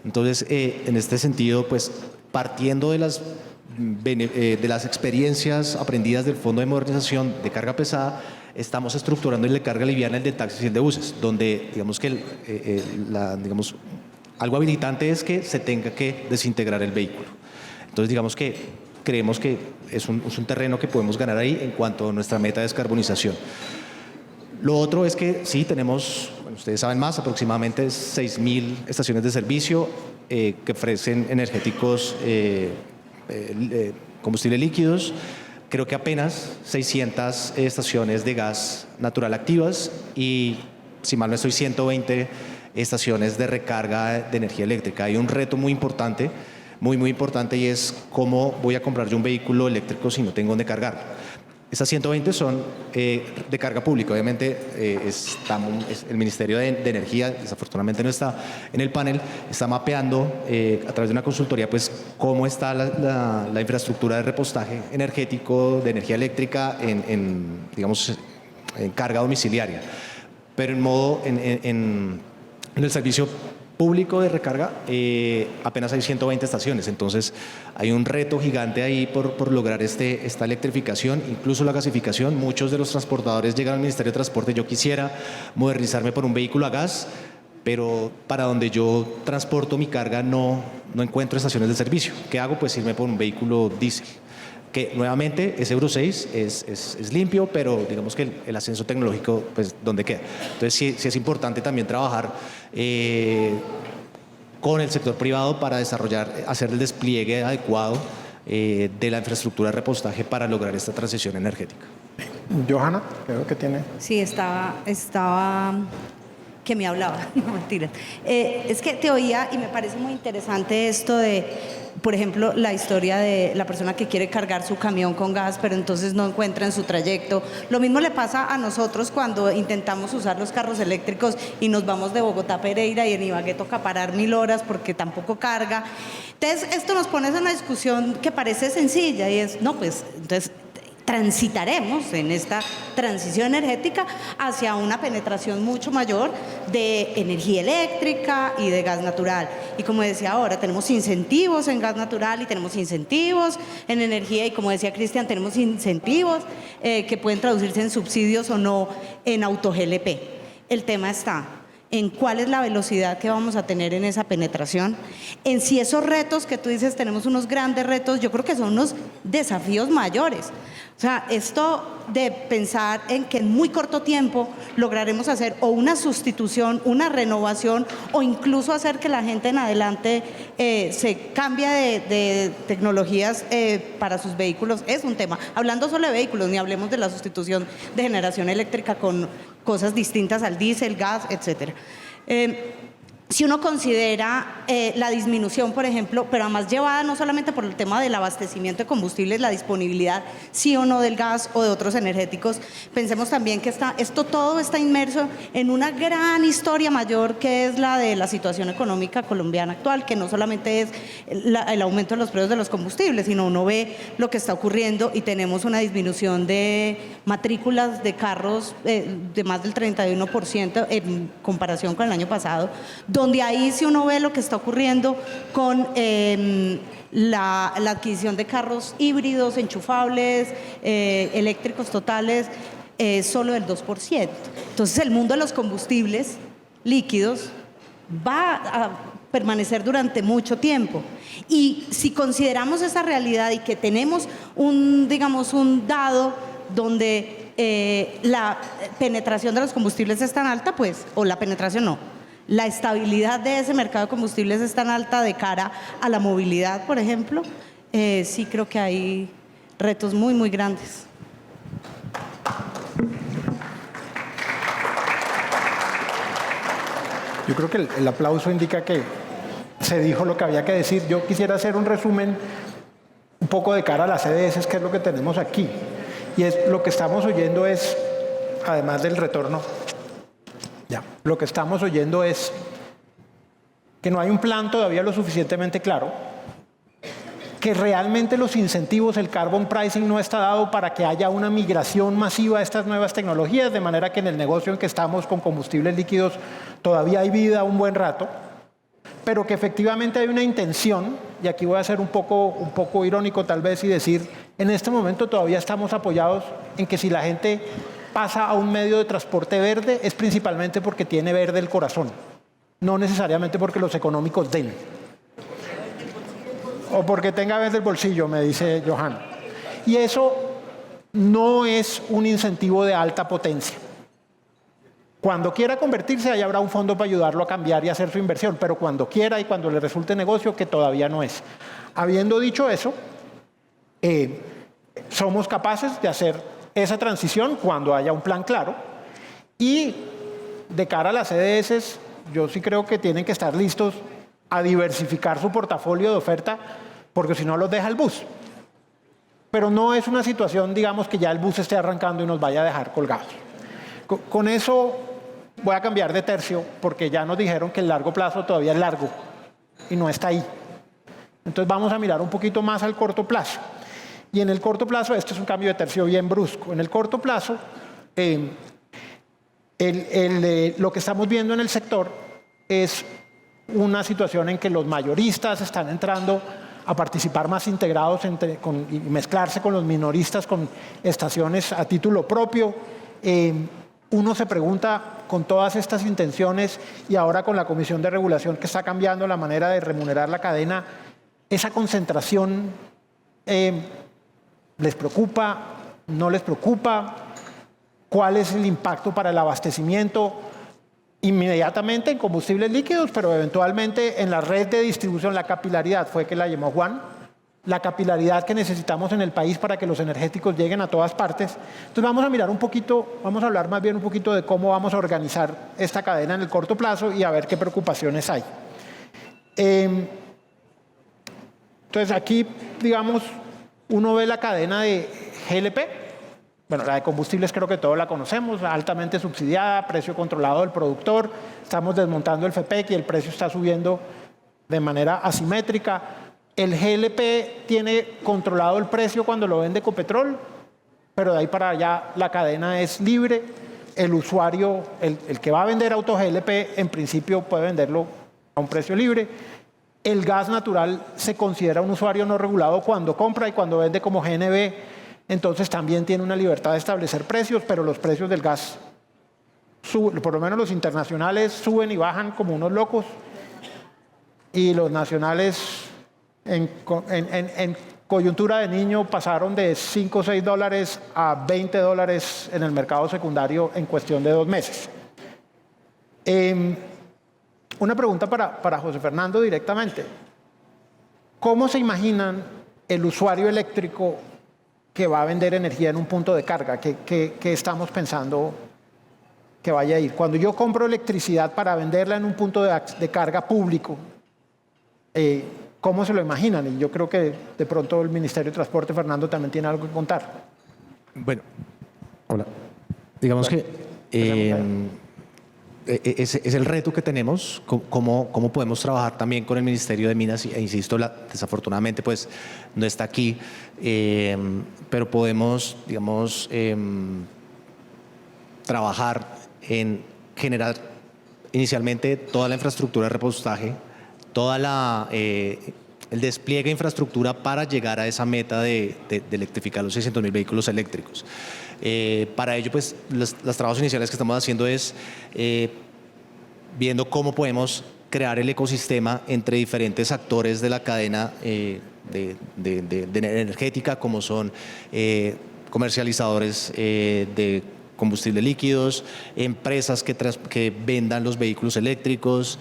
Entonces, en este sentido, pues partiendo de las experiencias aprendidas del Fondo de Modernización de Carga Pesada, estamos estructurando el de carga liviana, el de taxis y el de buses, donde digamos que algo habilitante es que se tenga que desintegrar el vehículo. Entonces, digamos que creemos que es un terreno que podemos ganar ahí en cuanto a nuestra meta de descarbonización. Lo otro es que sí tenemos, bueno, ustedes saben más, aproximadamente 6.000 estaciones de servicio que ofrecen energéticos, combustibles líquidos. Creo que apenas 600 estaciones de gas natural activas y, si mal no estoy, 120 estaciones de recarga de energía eléctrica. Hay un reto muy importante, muy importante, y es cómo voy a comprar yo un vehículo eléctrico si no tengo dónde cargarlo. Esas 120 son de carga pública. Obviamente el Ministerio de Energía, desafortunadamente no está en el panel, está mapeando a través de una consultoría pues cómo está la infraestructura de repostaje energético de energía eléctrica en carga domiciliaria. Pero en el servicio público de recarga apenas hay 120 estaciones, entonces hay un reto gigante ahí por lograr esta electrificación, incluso la gasificación. Muchos de los transportadores llegan al Ministerio de Transporte: yo quisiera modernizarme por un vehículo a gas, pero para donde yo transporto mi carga no encuentro estaciones de servicio. ¿Qué hago? Pues irme por un vehículo diésel, que nuevamente es Euro 6, es limpio, pero digamos que el ascenso tecnológico, pues, ¿dónde queda? Entonces sí es importante también trabajar con el sector privado para hacer el despliegue adecuado de la infraestructura de repostaje para lograr esta transición energética. Johanna, creo que tiene. Sí, estaba que me hablaba, no mentiras. Es que te oía y me parece muy interesante esto de, por ejemplo, la historia de la persona que quiere cargar su camión con gas, pero entonces no encuentra en su trayecto. Lo mismo le pasa a nosotros cuando intentamos usar los carros eléctricos y nos vamos de Bogotá a Pereira y en Ibagué toca parar 1000 horas porque tampoco carga. Entonces, esto nos pone en una discusión que parece sencilla y es, no, pues, entonces transitaremos en esta transición energética hacia una penetración mucho mayor de energía eléctrica y de gas natural. Y como decía ahora, tenemos incentivos en gas natural y tenemos incentivos en energía y como decía Cristian, tenemos incentivos que pueden traducirse en subsidios o no en auto-GLP. El tema está en cuál es la velocidad que vamos a tener en esa penetración, en si esos retos que tú dices, tenemos unos grandes retos, yo creo que son unos desafíos mayores. O sea, esto de pensar en que en muy corto tiempo lograremos hacer o una sustitución, una renovación o incluso hacer que la gente en adelante se cambie de tecnologías para sus vehículos es un tema. Hablando solo de vehículos, ni hablemos de la sustitución de generación eléctrica con cosas distintas al diésel, gas, etcétera. Si uno considera la disminución, por ejemplo, pero además llevada no solamente por el tema del abastecimiento de combustibles, la disponibilidad sí o no del gas o de otros energéticos, pensemos también que esto todo está inmerso en una gran historia mayor que es la de la situación económica colombiana actual, que no solamente es el aumento de los precios de los combustibles, sino uno ve lo que está ocurriendo y tenemos una disminución de matrículas de carros de más del 31% en comparación con el año pasado, donde ahí si uno ve lo que está ocurriendo con la adquisición de carros híbridos, enchufables, eléctricos totales, solo del 2%. Entonces el mundo de los combustibles líquidos va a permanecer durante mucho tiempo. Y si consideramos esa realidad y que tenemos un dado donde la penetración de los combustibles es tan alta, pues, o la penetración no, la estabilidad de ese mercado de combustibles es tan alta de cara a la movilidad, por ejemplo, sí creo que hay retos muy, muy grandes. Yo creo que el aplauso indica que se dijo lo que había que decir. Yo quisiera hacer un resumen un poco de cara a las CDS, que es lo que tenemos aquí. Y es lo que estamos oyendo es, además del retorno, lo que estamos oyendo es que no hay un plan todavía lo suficientemente claro, que realmente los incentivos, el carbon pricing no está dado para que haya una migración masiva a estas nuevas tecnologías, de manera que en el negocio en que estamos con combustibles líquidos todavía hay vida un buen rato, pero que efectivamente hay una intención, y aquí voy a ser un poco irónico tal vez y decir, en este momento todavía estamos apoyados en que si la gente pasa a un medio de transporte verde es principalmente porque tiene verde el corazón, no necesariamente porque los económicos den. O porque tenga verde el bolsillo, me dice Johan. Y eso no es un incentivo de alta potencia. Cuando quiera convertirse, ahí habrá un fondo para ayudarlo a cambiar y hacer su inversión, pero cuando quiera y cuando le resulte negocio, que todavía no es. Habiendo dicho eso, somos capaces de hacer esa transición cuando haya un plan claro, y de cara a las CDS, yo sí creo que tienen que estar listos a diversificar su portafolio de oferta, porque si no los deja el bus. Pero no es una situación, digamos, que ya el bus esté arrancando y nos vaya a dejar colgados. Con eso voy a cambiar de tercio, porque ya nos dijeron que el largo plazo todavía es largo y no está ahí. Entonces vamos a mirar un poquito más al corto plazo. Y en el corto plazo, este es un cambio de tercio bien brusco. En el corto plazo, lo que estamos viendo en el sector es una situación en que los mayoristas están entrando a participar más integrados y mezclarse con los minoristas con estaciones a título propio. Uno se pregunta, con todas estas intenciones y ahora con la Comisión de Regulación que está cambiando la manera de remunerar la cadena, esa concentración ¿les preocupa? ¿No les preocupa? ¿Cuál es el impacto para el abastecimiento? Inmediatamente en combustibles líquidos, pero eventualmente en la red de distribución, la capilaridad fue que la llamó Juan, la capilaridad que necesitamos en el país para que los energéticos lleguen a todas partes. Entonces vamos a mirar un poquito, vamos a hablar más bien un poquito de cómo vamos a organizar esta cadena en el corto plazo y a ver qué preocupaciones hay. Entonces aquí, digamos, uno ve la cadena de GLP. Bueno, la de combustibles creo que todos la conocemos, altamente subsidiada, precio controlado del productor. Estamos desmontando el FEPEC y el precio está subiendo de manera asimétrica. El GLP tiene controlado el precio cuando lo vende Ecopetrol, pero de ahí para allá la cadena es libre. El usuario, el que va a vender auto GLP, en principio puede venderlo a un precio libre. El gas natural se considera un usuario no regulado cuando compra y cuando vende como GNB, entonces también tiene una libertad de establecer precios, pero los precios del gas, por lo menos los internacionales, suben y bajan como unos locos, y los nacionales en coyuntura de niño pasaron de 5 o 6 dólares a 20 dólares en el mercado secundario en cuestión de 2 meses. Una pregunta para José Fernando directamente. ¿Cómo se imaginan el usuario eléctrico que va a vender energía en un punto de carga? ¿Qué estamos pensando que vaya a ir? Cuando yo compro electricidad para venderla en un punto de carga público, ¿cómo se lo imaginan? Y yo creo que de pronto el Ministerio de Transporte, Fernando, también tiene algo que contar. Bueno, hola. Digamos que es el reto que tenemos, cómo podemos trabajar también con el Ministerio de Minas, e insisto, desafortunadamente pues no está aquí, pero podemos, digamos, trabajar en generar inicialmente toda la infraestructura de repostaje, el despliegue de infraestructura para llegar a esa meta de electrificar los 600.000 vehículos eléctricos. Para ello, pues, los trabajos iniciales que estamos haciendo es viendo cómo podemos crear el ecosistema entre diferentes actores de la cadena de energética, como son comercializadores de combustibles líquidos, empresas que vendan los vehículos eléctricos,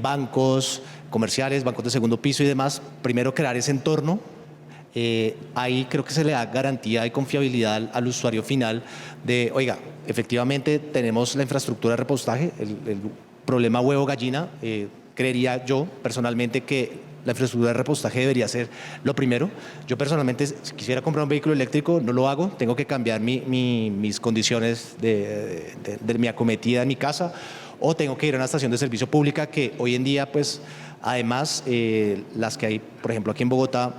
bancos comerciales, bancos de segundo piso y demás. Primero crear ese entorno. Ahí creo que se le da garantía y confiabilidad al usuario final de, oiga, efectivamente tenemos la infraestructura de repostaje, el problema huevo-gallina, creería yo personalmente que la infraestructura de repostaje debería ser lo primero. Yo personalmente, si quisiera comprar un vehículo eléctrico, no lo hago, tengo que cambiar mis condiciones de mi acometida en mi casa, o tengo que ir a una estación de servicio pública que hoy en día, pues, además, las que hay, por ejemplo, aquí en Bogotá,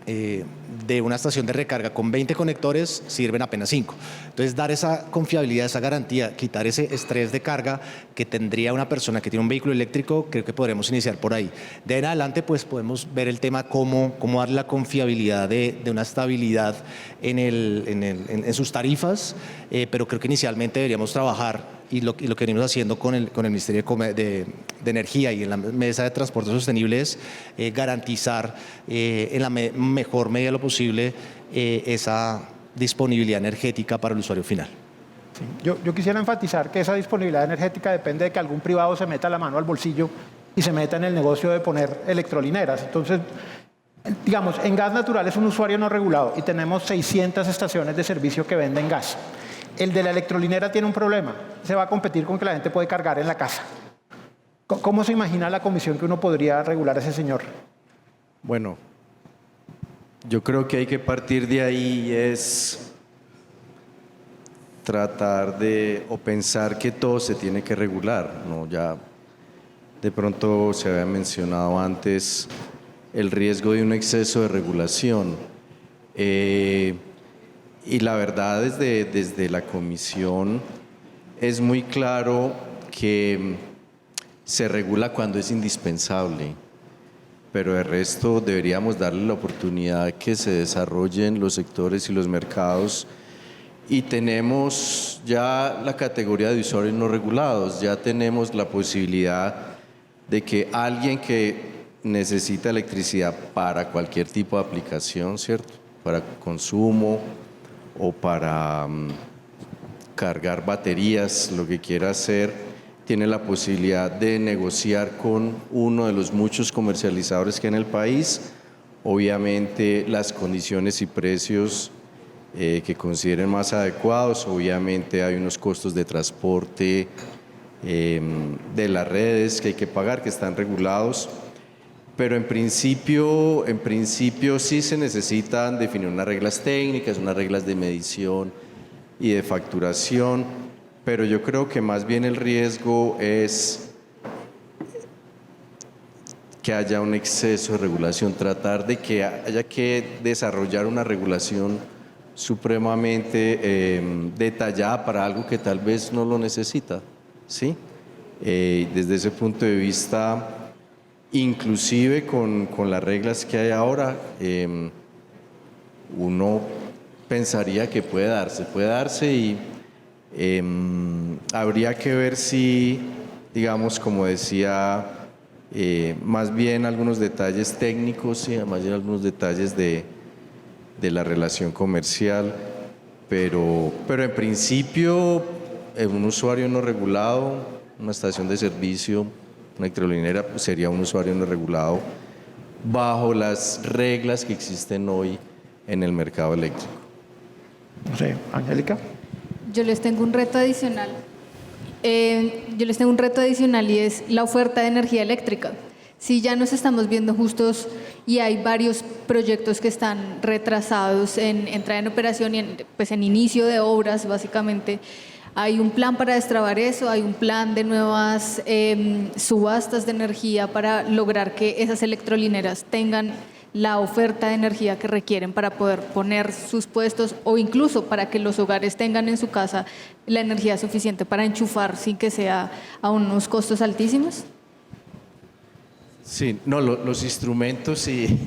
de una estación de recarga con 20 conectores sirven apenas 5. Entonces, dar esa confiabilidad, esa garantía, quitar ese estrés de carga que tendría una persona que tiene un vehículo eléctrico, creo que podremos iniciar por ahí. De ahí en adelante, pues podemos ver el tema cómo darle la confiabilidad de una estabilidad en sus tarifas, pero creo que inicialmente deberíamos trabajar, y lo que venimos haciendo con el Ministerio de Energía y en la Mesa de Transporte Sostenible es garantizar en la mejor medida de lo posible esa disponibilidad energética para el usuario final. Sí. Yo quisiera enfatizar que esa disponibilidad energética depende de que algún privado se meta la mano al bolsillo y se meta en el negocio de poner electrolineras. Entonces, digamos, en gas natural es un usuario no regulado y tenemos 600 estaciones de servicio que venden gas. El de la electrolinera tiene un problema, se va a competir con que la gente puede cargar en la casa. ¿Cómo se imagina la comisión que uno podría regular a ese señor? Bueno, yo creo que hay que partir de ahí, es tratar o pensar que todo se tiene que regular, ¿no? Ya de pronto se había mencionado antes el riesgo de un exceso de regulación. Y la verdad, desde la comisión es muy claro que se regula cuando es indispensable, pero de resto deberíamos darle la oportunidad que se desarrollen los sectores y los mercados. Y tenemos ya la categoría de usuarios no regulados, ya tenemos la posibilidad de que alguien que necesita electricidad para cualquier tipo de aplicación, ¿cierto? Para consumo o para cargar baterías, lo que quiera hacer, tiene la posibilidad de negociar con uno de los muchos comercializadores que hay en el país obviamente las condiciones y precios que consideren más adecuados. Obviamente hay unos costos de transporte de las redes que hay que pagar, que están regulados, pero en principio sí se necesitan definir unas reglas técnicas, unas reglas de medición y de facturación, pero yo creo que más bien el riesgo es que haya un exceso de regulación, tratar de que haya que desarrollar una regulación supremamente detallada para algo que tal vez no lo necesita, ¿sí? Desde ese punto de vista, inclusive con las reglas que hay ahora, uno pensaría que puede darse y habría que ver si, digamos, como decía, más bien algunos detalles técnicos y más bien algunos detalles de la relación comercial, pero en principio un usuario no regulado, una estación de servicio, una electrolinera, pues sería un usuario no regulado bajo las reglas que existen hoy en el mercado eléctrico. No sé, Angélica. Yo les tengo un reto adicional. Y es la oferta de energía eléctrica. Si ya nos estamos viendo justos y hay varios proyectos que están retrasados en entrada en operación y en inicio de obras, básicamente, hay un plan para destrabar eso, hay un plan de nuevas subastas de energía para lograr que esas electrolineras tengan la oferta de energía que requieren para poder poner sus puestos o incluso para que los hogares tengan en su casa la energía suficiente para enchufar sin que sea a unos costos altísimos. Sí, no, los instrumentos y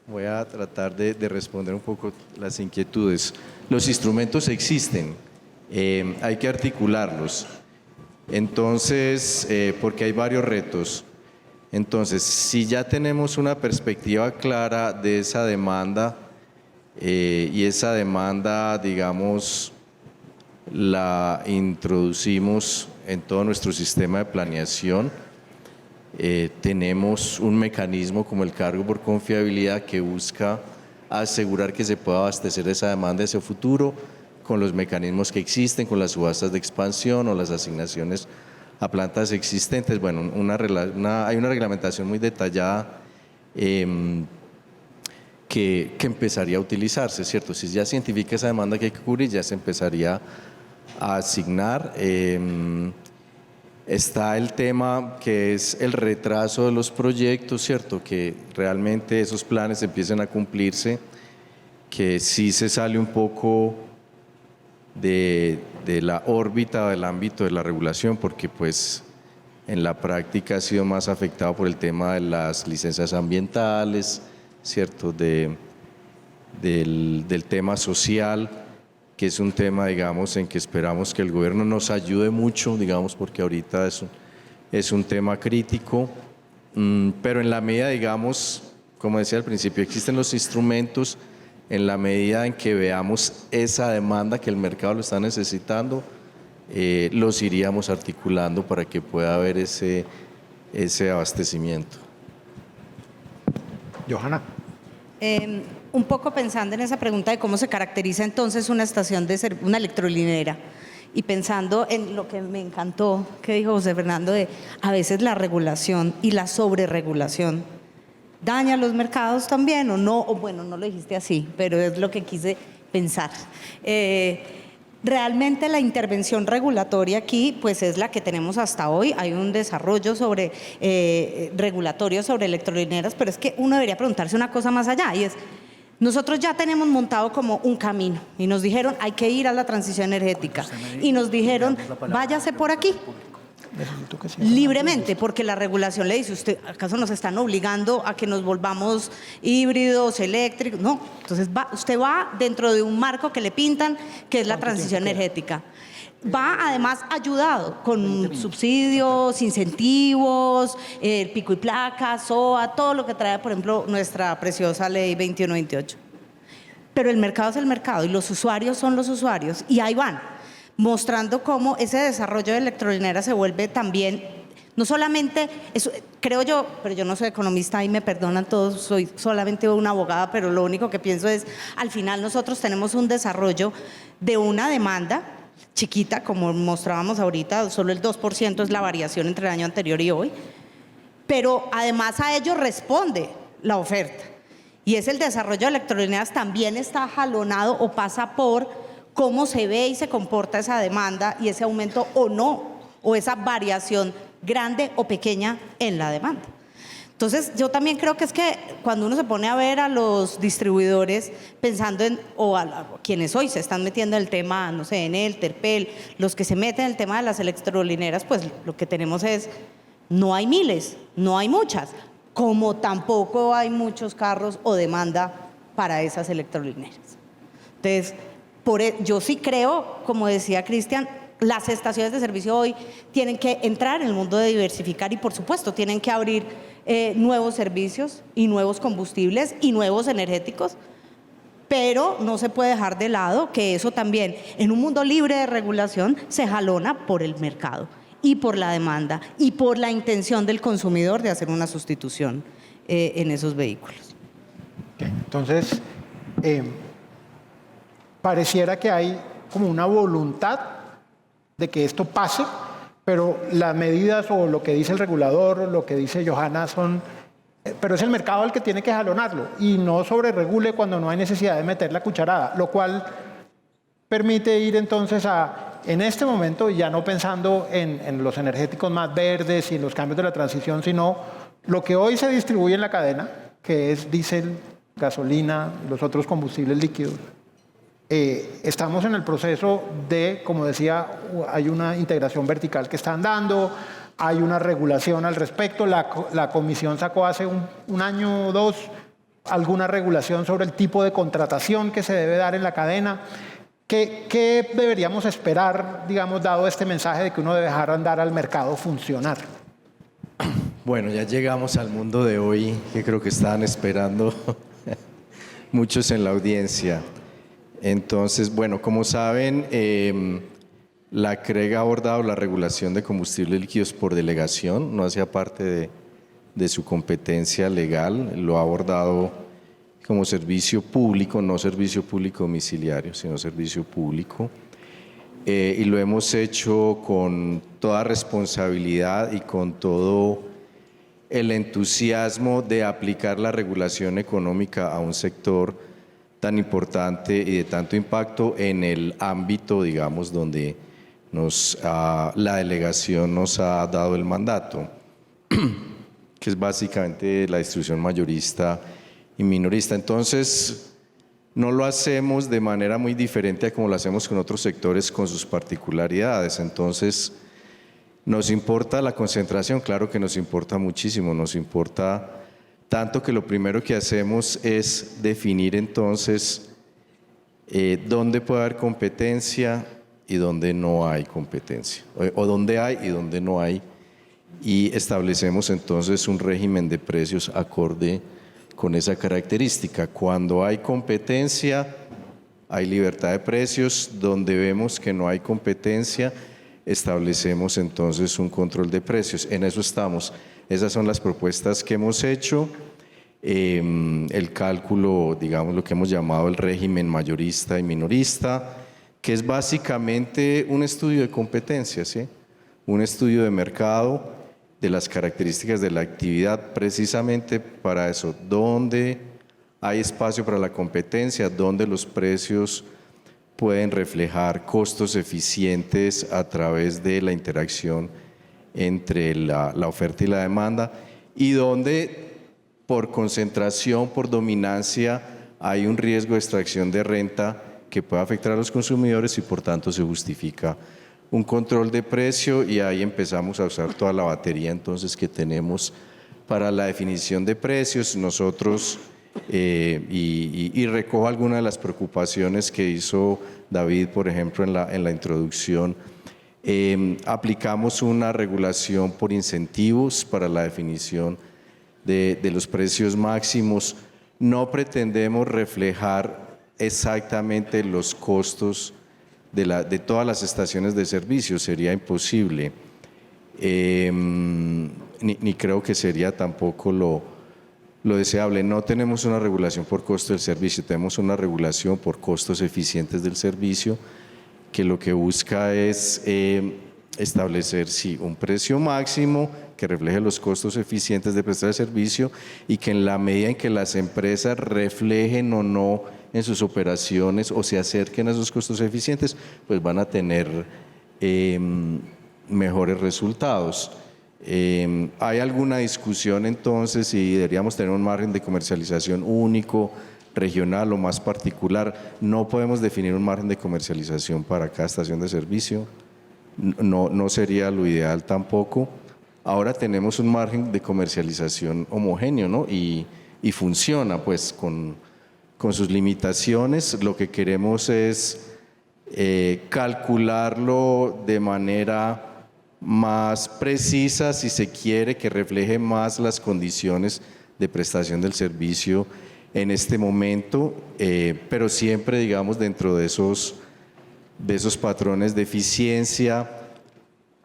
voy a tratar de responder un poco las inquietudes. Los instrumentos existen, hay que articularlos. Entonces, porque hay varios retos. Entonces, si ya tenemos una perspectiva clara de esa demanda y esa demanda, digamos, la introducimos en todo nuestro sistema de planeación, tenemos un mecanismo como el cargo por confiabilidad que busca asegurar que se pueda abastecer esa demanda hacia el futuro con los mecanismos que existen, con las subastas de expansión o las asignaciones a plantas existentes. Bueno, hay una reglamentación muy detallada que empezaría a utilizarse, ¿cierto? Si ya se identifica esa demanda que hay que cubrir, ya se empezaría a asignar. Está el tema que es el retraso de los proyectos, ¿cierto? Que realmente esos planes empiecen a cumplirse, que sí se sale un poco de la órbita, del ámbito de la regulación, porque pues en la práctica ha sido más afectado por el tema de las licencias ambientales, ¿cierto? Del tema social, que es un tema, digamos, en que esperamos que el gobierno nos ayude mucho, digamos, porque ahorita es un tema crítico, pero en la medida, digamos, como decía al principio, existen los instrumentos. En la medida en que veamos esa demanda que el mercado lo está necesitando, los iríamos articulando para que pueda haber ese abastecimiento. Johanna. Un poco pensando en esa pregunta de cómo se caracteriza entonces una estación una electrolinera y pensando en lo que me encantó que dijo José Fernando de a veces la regulación y la sobreregulación daña los mercados también o no, o bueno, no lo dijiste así, pero es lo que quise pensar. Realmente la intervención regulatoria aquí pues es la que tenemos hasta hoy. Hay un desarrollo regulatorio sobre electrolineras, pero es que uno debería preguntarse una cosa más allá y es, nosotros ya tenemos montado como un camino y nos dijeron hay que ir a la transición energética y nos dijeron váyase por aquí libremente, porque la regulación le dice, ¿usted acaso nos están obligando a que nos volvamos híbridos, eléctricos? No, entonces usted va dentro de un marco que le pintan, que es la transición energética. Va además ayudado con subsidios, incentivos, pico y placa, SOA, todo lo que trae, por ejemplo, nuestra preciosa ley 2128. Pero el mercado es el mercado y los usuarios son los usuarios y ahí van, mostrando cómo ese desarrollo de electrolineras se vuelve también No solamente, creo yo, pero yo no soy economista y me perdonan todos, soy solamente una abogada, pero lo único que pienso es, al final nosotros tenemos un desarrollo de una demanda chiquita, como mostrábamos ahorita, solo el 2% es la variación entre el año anterior y hoy, pero además a ello responde la oferta. Y es el desarrollo de electrolineras también está jalonado o pasa por cómo se ve y se comporta esa demanda y ese aumento o no, o esa variación grande o pequeña en la demanda. Entonces, yo también creo que es que cuando uno se pone a ver a los distribuidores pensando en, o a quienes hoy se están metiendo en el tema, no sé, Enel, Terpel, los que se meten en el tema de las electrolineras, pues lo que tenemos es, no hay miles, no hay muchas, como tampoco hay muchos carros o demanda para esas electrolineras. Entonces, yo sí creo, como decía Cristian, las estaciones de servicio hoy tienen que entrar en el mundo de diversificar y por supuesto tienen que abrir nuevos servicios y nuevos combustibles y nuevos energéticos, pero no se puede dejar de lado que eso también en un mundo libre de regulación se jalona por el mercado y por la demanda y por la intención del consumidor de hacer una sustitución en esos vehículos. Entonces, pareciera que hay como una voluntad de que esto pase, pero las medidas o lo que dice el regulador, o lo que dice Johanna son, pero es el mercado el que tiene que jalonarlo y no sobreregule cuando no hay necesidad de meter la cucharada, lo cual permite ir entonces en este momento, ya no pensando en los energéticos más verdes y en los cambios de la transición, sino lo que hoy se distribuye en la cadena, que es diésel, gasolina, los otros combustibles líquidos. Estamos en el proceso de, como decía, hay una integración vertical que están dando, hay una regulación al respecto. La Comisión sacó hace un año o dos alguna regulación sobre el tipo de contratación que se debe dar en la cadena. ¿Qué deberíamos esperar, digamos, dado este mensaje de que uno debe dejar andar al mercado funcionar? Bueno, ya llegamos al mundo de hoy, que creo que estaban esperando muchos en la audiencia. Entonces, bueno, como saben, la CREG ha abordado la regulación de combustibles líquidos por delegación, no hacía parte de su competencia legal, lo ha abordado como servicio público, no servicio público domiciliario, sino servicio público. Y lo hemos hecho con toda responsabilidad y con todo el entusiasmo de aplicar la regulación económica a un sector tan importante y de tanto impacto en el ámbito, digamos, donde la delegación nos ha dado el mandato, que es básicamente la distribución mayorista y minorista. Entonces, no lo hacemos de manera muy diferente a como lo hacemos con otros sectores con sus particularidades. Entonces, ¿nos importa la concentración? Claro que nos importa muchísimo, nos importa tanto que lo primero que hacemos es definir entonces dónde puede haber competencia y dónde no hay competencia, o dónde hay y dónde no hay, y establecemos entonces un régimen de precios acorde con esa característica. Cuando hay competencia, hay libertad de precios. Donde vemos que no hay competencia, establecemos entonces un control de precios. En eso estamos. Esas son las propuestas que hemos hecho. El cálculo, digamos, lo que hemos llamado el régimen mayorista y minorista, que es básicamente un estudio de competencia, ¿sí? Un estudio de mercado, de las características de la actividad, precisamente para eso, dónde hay espacio para la competencia, dónde los precios pueden reflejar costos eficientes a través de la interacción entre la oferta y la demanda, y donde por concentración, por dominancia, hay un riesgo de extracción de renta que puede afectar a los consumidores y por tanto se justifica un control de precio, y ahí empezamos a usar toda la batería entonces que tenemos para la definición de precios. Nosotros, y recojo algunas de las preocupaciones que hizo David, por ejemplo, en la introducción, aplicamos una regulación por incentivos para la definición de los precios máximos. No pretendemos reflejar exactamente los costos de todas las estaciones de servicio, sería imposible. ni creo que sería tampoco lo deseable. No tenemos una regulación por costo del servicio, tenemos una regulación por costos eficientes del servicio, que lo que busca es establecer un precio máximo que refleje los costos eficientes de prestar el servicio y que en la medida en que las empresas reflejen o no en sus operaciones o se acerquen a esos costos eficientes, pues van a tener mejores resultados. ¿Hay alguna discusión entonces si deberíamos tener un margen de comercialización único, regional o más particular? No podemos definir un margen de comercialización para cada estación de servicio, no sería lo ideal tampoco. Ahora tenemos un margen de comercialización homogéneo, ¿no? y funciona pues con sus limitaciones. Lo que queremos es calcularlo de manera más precisa, si se quiere, que refleje más las condiciones de prestación del servicio en este momento, pero siempre, digamos, dentro de esos patrones de eficiencia.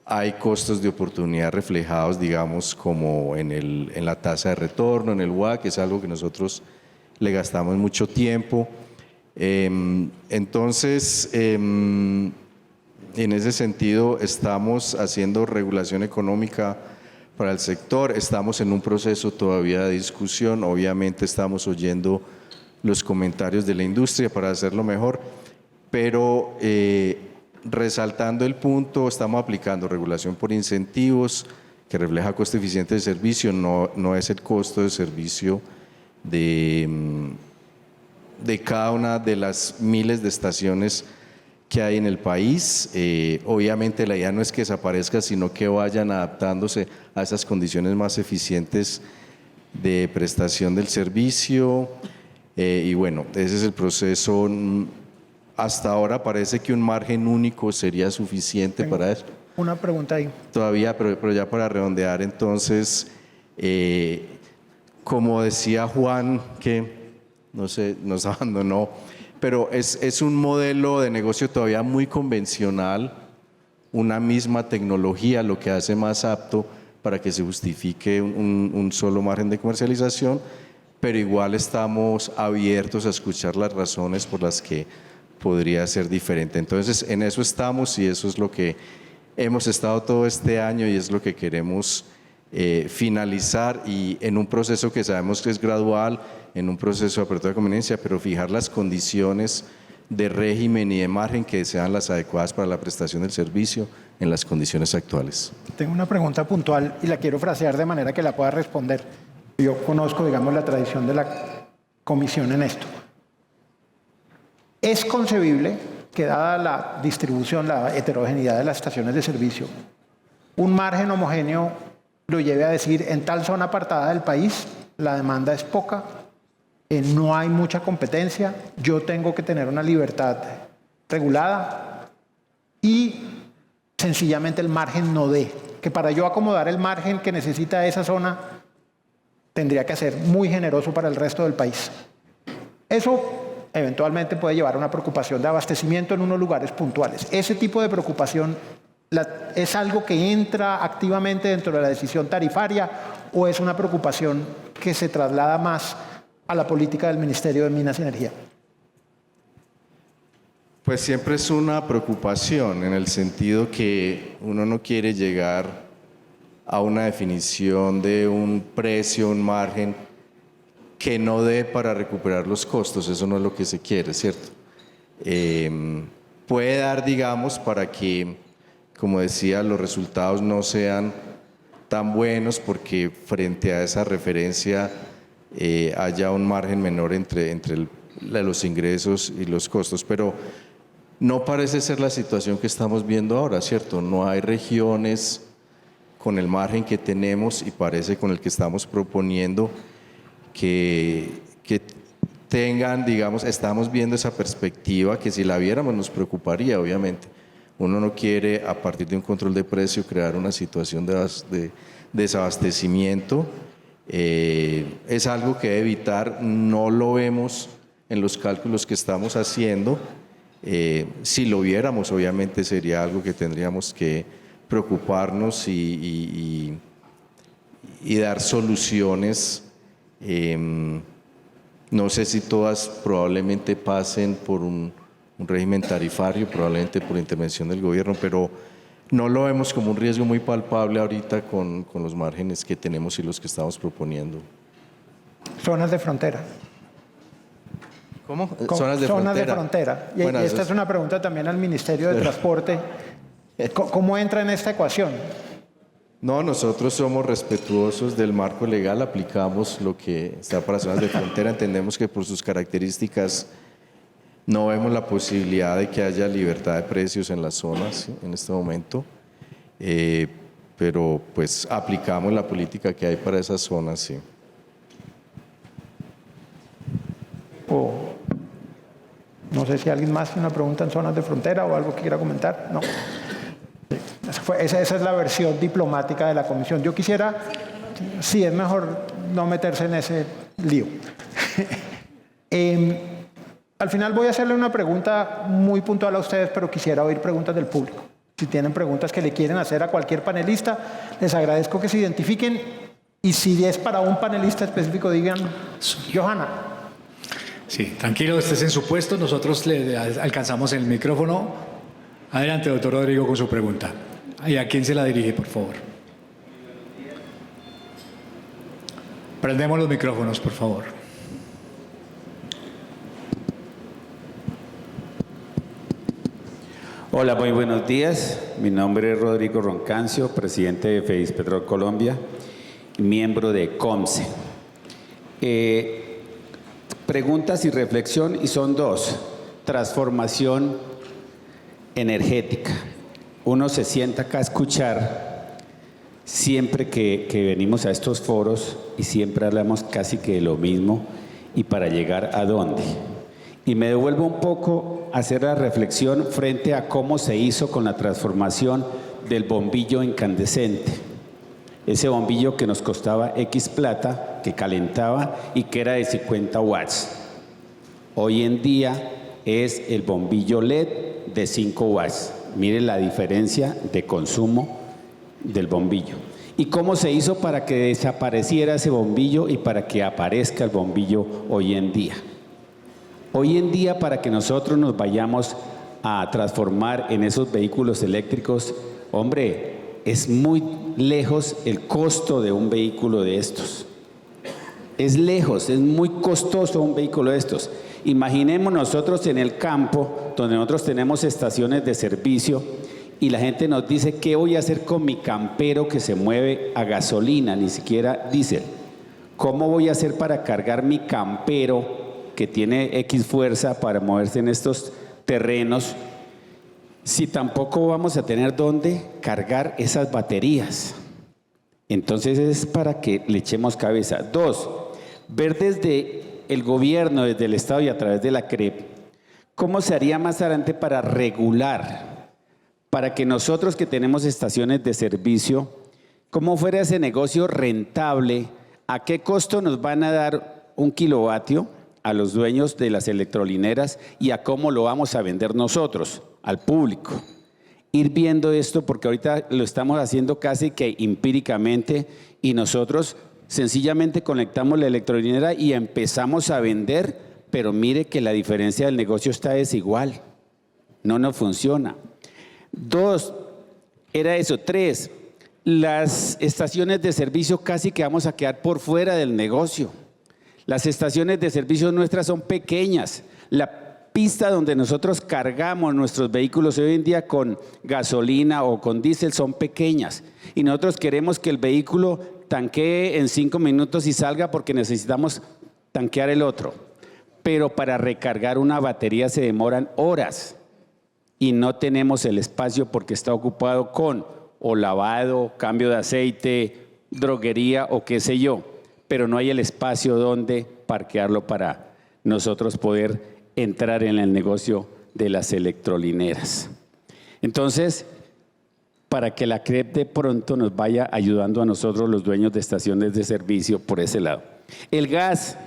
Hay costos de oportunidad reflejados, digamos, como en la tasa de retorno, en el WACC, que es algo que nosotros le gastamos mucho tiempo. Entonces, en ese sentido, estamos haciendo regulación económica para el sector, estamos en un proceso todavía de discusión, obviamente estamos oyendo los comentarios de la industria para hacerlo mejor, pero resaltando el punto, estamos aplicando regulación por incentivos que refleja costo eficiente de servicio, no es el costo de servicio de cada una de las miles de estaciones que hay en el país. Obviamente la idea no es que desaparezca, sino que vayan adaptándose a esas condiciones más eficientes de prestación del servicio. Y bueno, ese es el proceso. Hasta ahora parece que un margen único sería suficiente para eso. Una pregunta ahí. Todavía, pero ya para redondear, entonces, como decía Juan, que no sé, nos abandonó, pero es un modelo de negocio todavía muy convencional, una misma tecnología, lo que hace más apto para que se justifique un solo margen de comercialización, pero igual estamos abiertos a escuchar las razones por las que podría ser diferente. Entonces, en eso estamos y eso es lo que hemos estado todo este año y es lo que queremos finalizar, y en un proceso que sabemos que es gradual, en un proceso de apertura de conveniencia, pero fijar las condiciones de régimen y de margen que sean las adecuadas para la prestación del servicio en las condiciones actuales. Tengo una pregunta puntual y la quiero frasear de manera que la pueda responder. Yo conozco, digamos, la tradición de la comisión en esto. ¿Es concebible que, dada la distribución, la heterogeneidad de las estaciones de servicio, un margen homogéneo lo lleve a decir en tal zona apartada del país la demanda es poca, no hay mucha competencia, yo tengo que tener una libertad regulada y sencillamente el margen no dé? Que para yo acomodar el margen que necesita esa zona tendría que ser muy generoso para el resto del país. Eso eventualmente puede llevar a una preocupación de abastecimiento en unos lugares puntuales. Ese tipo de preocupación ¿es algo que entra activamente dentro de la decisión tarifaria o es una preocupación que se traslada más a la política del Ministerio de Minas y Energía? Pues siempre es una preocupación en el sentido que uno no quiere llegar a una definición de un precio, un margen que no dé para recuperar los costos. Eso no es lo que se quiere, ¿cierto? Puede dar, digamos, para que, como decía, los resultados no sean tan buenos porque frente a esa referencia haya un margen menor entre los ingresos y los costos, pero no parece ser la situación que estamos viendo ahora, ¿cierto? No hay regiones con el margen que tenemos y parece con el que estamos proponiendo que tengan, digamos, estamos viendo esa perspectiva que si la viéramos nos preocuparía, obviamente. Uno no quiere, a partir de un control de precio, crear una situación de desabastecimiento. Es algo que debe evitar, no lo vemos en los cálculos que estamos haciendo. Si lo viéramos, obviamente sería algo que tendríamos que preocuparnos y dar soluciones. No sé si todas probablemente pasen por un régimen tarifario, probablemente por intervención del gobierno, pero no lo vemos como un riesgo muy palpable ahorita con los márgenes que tenemos y los que estamos proponiendo. Zonas de frontera. ¿Cómo? Zonas de frontera. Y Bueno, esta es una pregunta también al Ministerio de Transporte. ¿Cómo entra en esta ecuación? No, nosotros somos respetuosos del marco legal, aplicamos lo que está para zonas de frontera, entendemos que por sus características no vemos la posibilidad de que haya libertad de precios en las zonas, ¿sí?, en este momento, pero pues aplicamos la política que hay para esas zonas, sí. No sé si alguien más tiene una pregunta en zonas de frontera o algo que quiera comentar. No. Esa es la versión diplomática de la comisión. Yo quisiera, sí, es mejor no meterse en ese lío. Al final voy a hacerle una pregunta muy puntual a ustedes, pero quisiera oír preguntas del público. Si tienen preguntas que le quieren hacer a cualquier panelista, les agradezco que se identifiquen y si es para un panelista específico, digan, Johanna. Sí, tranquilo, estés en su puesto, nosotros le alcanzamos el micrófono. Adelante, doctor Rodrigo, con su pregunta. ¿Y a quién se la dirige, por favor? Prendemos los micrófonos, por favor. Hola, muy buenos días. Mi nombre es Rodrigo Roncancio, presidente de FEDISPETROL Colombia, miembro de COMCE. Preguntas y reflexión, y son dos. Transformación energética. Uno se sienta acá a escuchar siempre que venimos a estos foros y siempre hablamos casi que de lo mismo y para llegar a dónde. Y me devuelvo un poco a hacer la reflexión frente a cómo se hizo con la transformación del bombillo incandescente. Ese bombillo que nos costaba X plata, que calentaba y que era de 50 watts. Hoy en día es el bombillo LED de 5 watts. Mire la diferencia de consumo del bombillo. ¿Y cómo se hizo para que desapareciera ese bombillo y para que aparezca el bombillo hoy en día? Hoy en día, para que nosotros nos vayamos a transformar en esos vehículos eléctricos, hombre, es muy lejos el costo de un vehículo de estos. Es lejos, es muy costoso un vehículo de estos. Imaginemos nosotros en el campo, donde nosotros tenemos estaciones de servicio, y la gente nos dice, ¿qué voy a hacer con mi campero que se mueve a gasolina, ni siquiera diésel? ¿Cómo voy a hacer para cargar mi campero que tiene X fuerza para moverse en estos terrenos, si tampoco vamos a tener dónde cargar esas baterías? Entonces es para que le echemos cabeza. Dos, ver desde el gobierno, desde el Estado y a través de la CREP, cómo se haría más adelante para regular, para que nosotros que tenemos estaciones de servicio, cómo fuera ese negocio rentable, a qué costo nos van a dar un kilovatio a los dueños de las electrolineras y a cómo lo vamos a vender nosotros, al público. Ir viendo esto, porque ahorita lo estamos haciendo casi que empíricamente y nosotros sencillamente conectamos la electrolinera y empezamos a vender, pero mire que la diferencia del negocio está desigual, no nos funciona. Dos, era eso. Tres, las estaciones de servicio casi que vamos a quedar por fuera del negocio. Las estaciones de servicio nuestras son pequeñas. La pista donde nosotros cargamos nuestros vehículos hoy en día con gasolina o con diésel son pequeñas. Y nosotros queremos que el vehículo tanquee en 5 minutos y salga porque necesitamos tanquear el otro. Pero para recargar una batería se demoran horas y no tenemos el espacio porque está ocupado con o lavado, cambio de aceite, droguería o qué sé yo. Pero no hay el espacio donde parquearlo para nosotros poder entrar en el negocio de las electrolineras. Entonces, para que la CREP de pronto nos vaya ayudando a nosotros los dueños de estaciones de servicio por ese lado. El gas,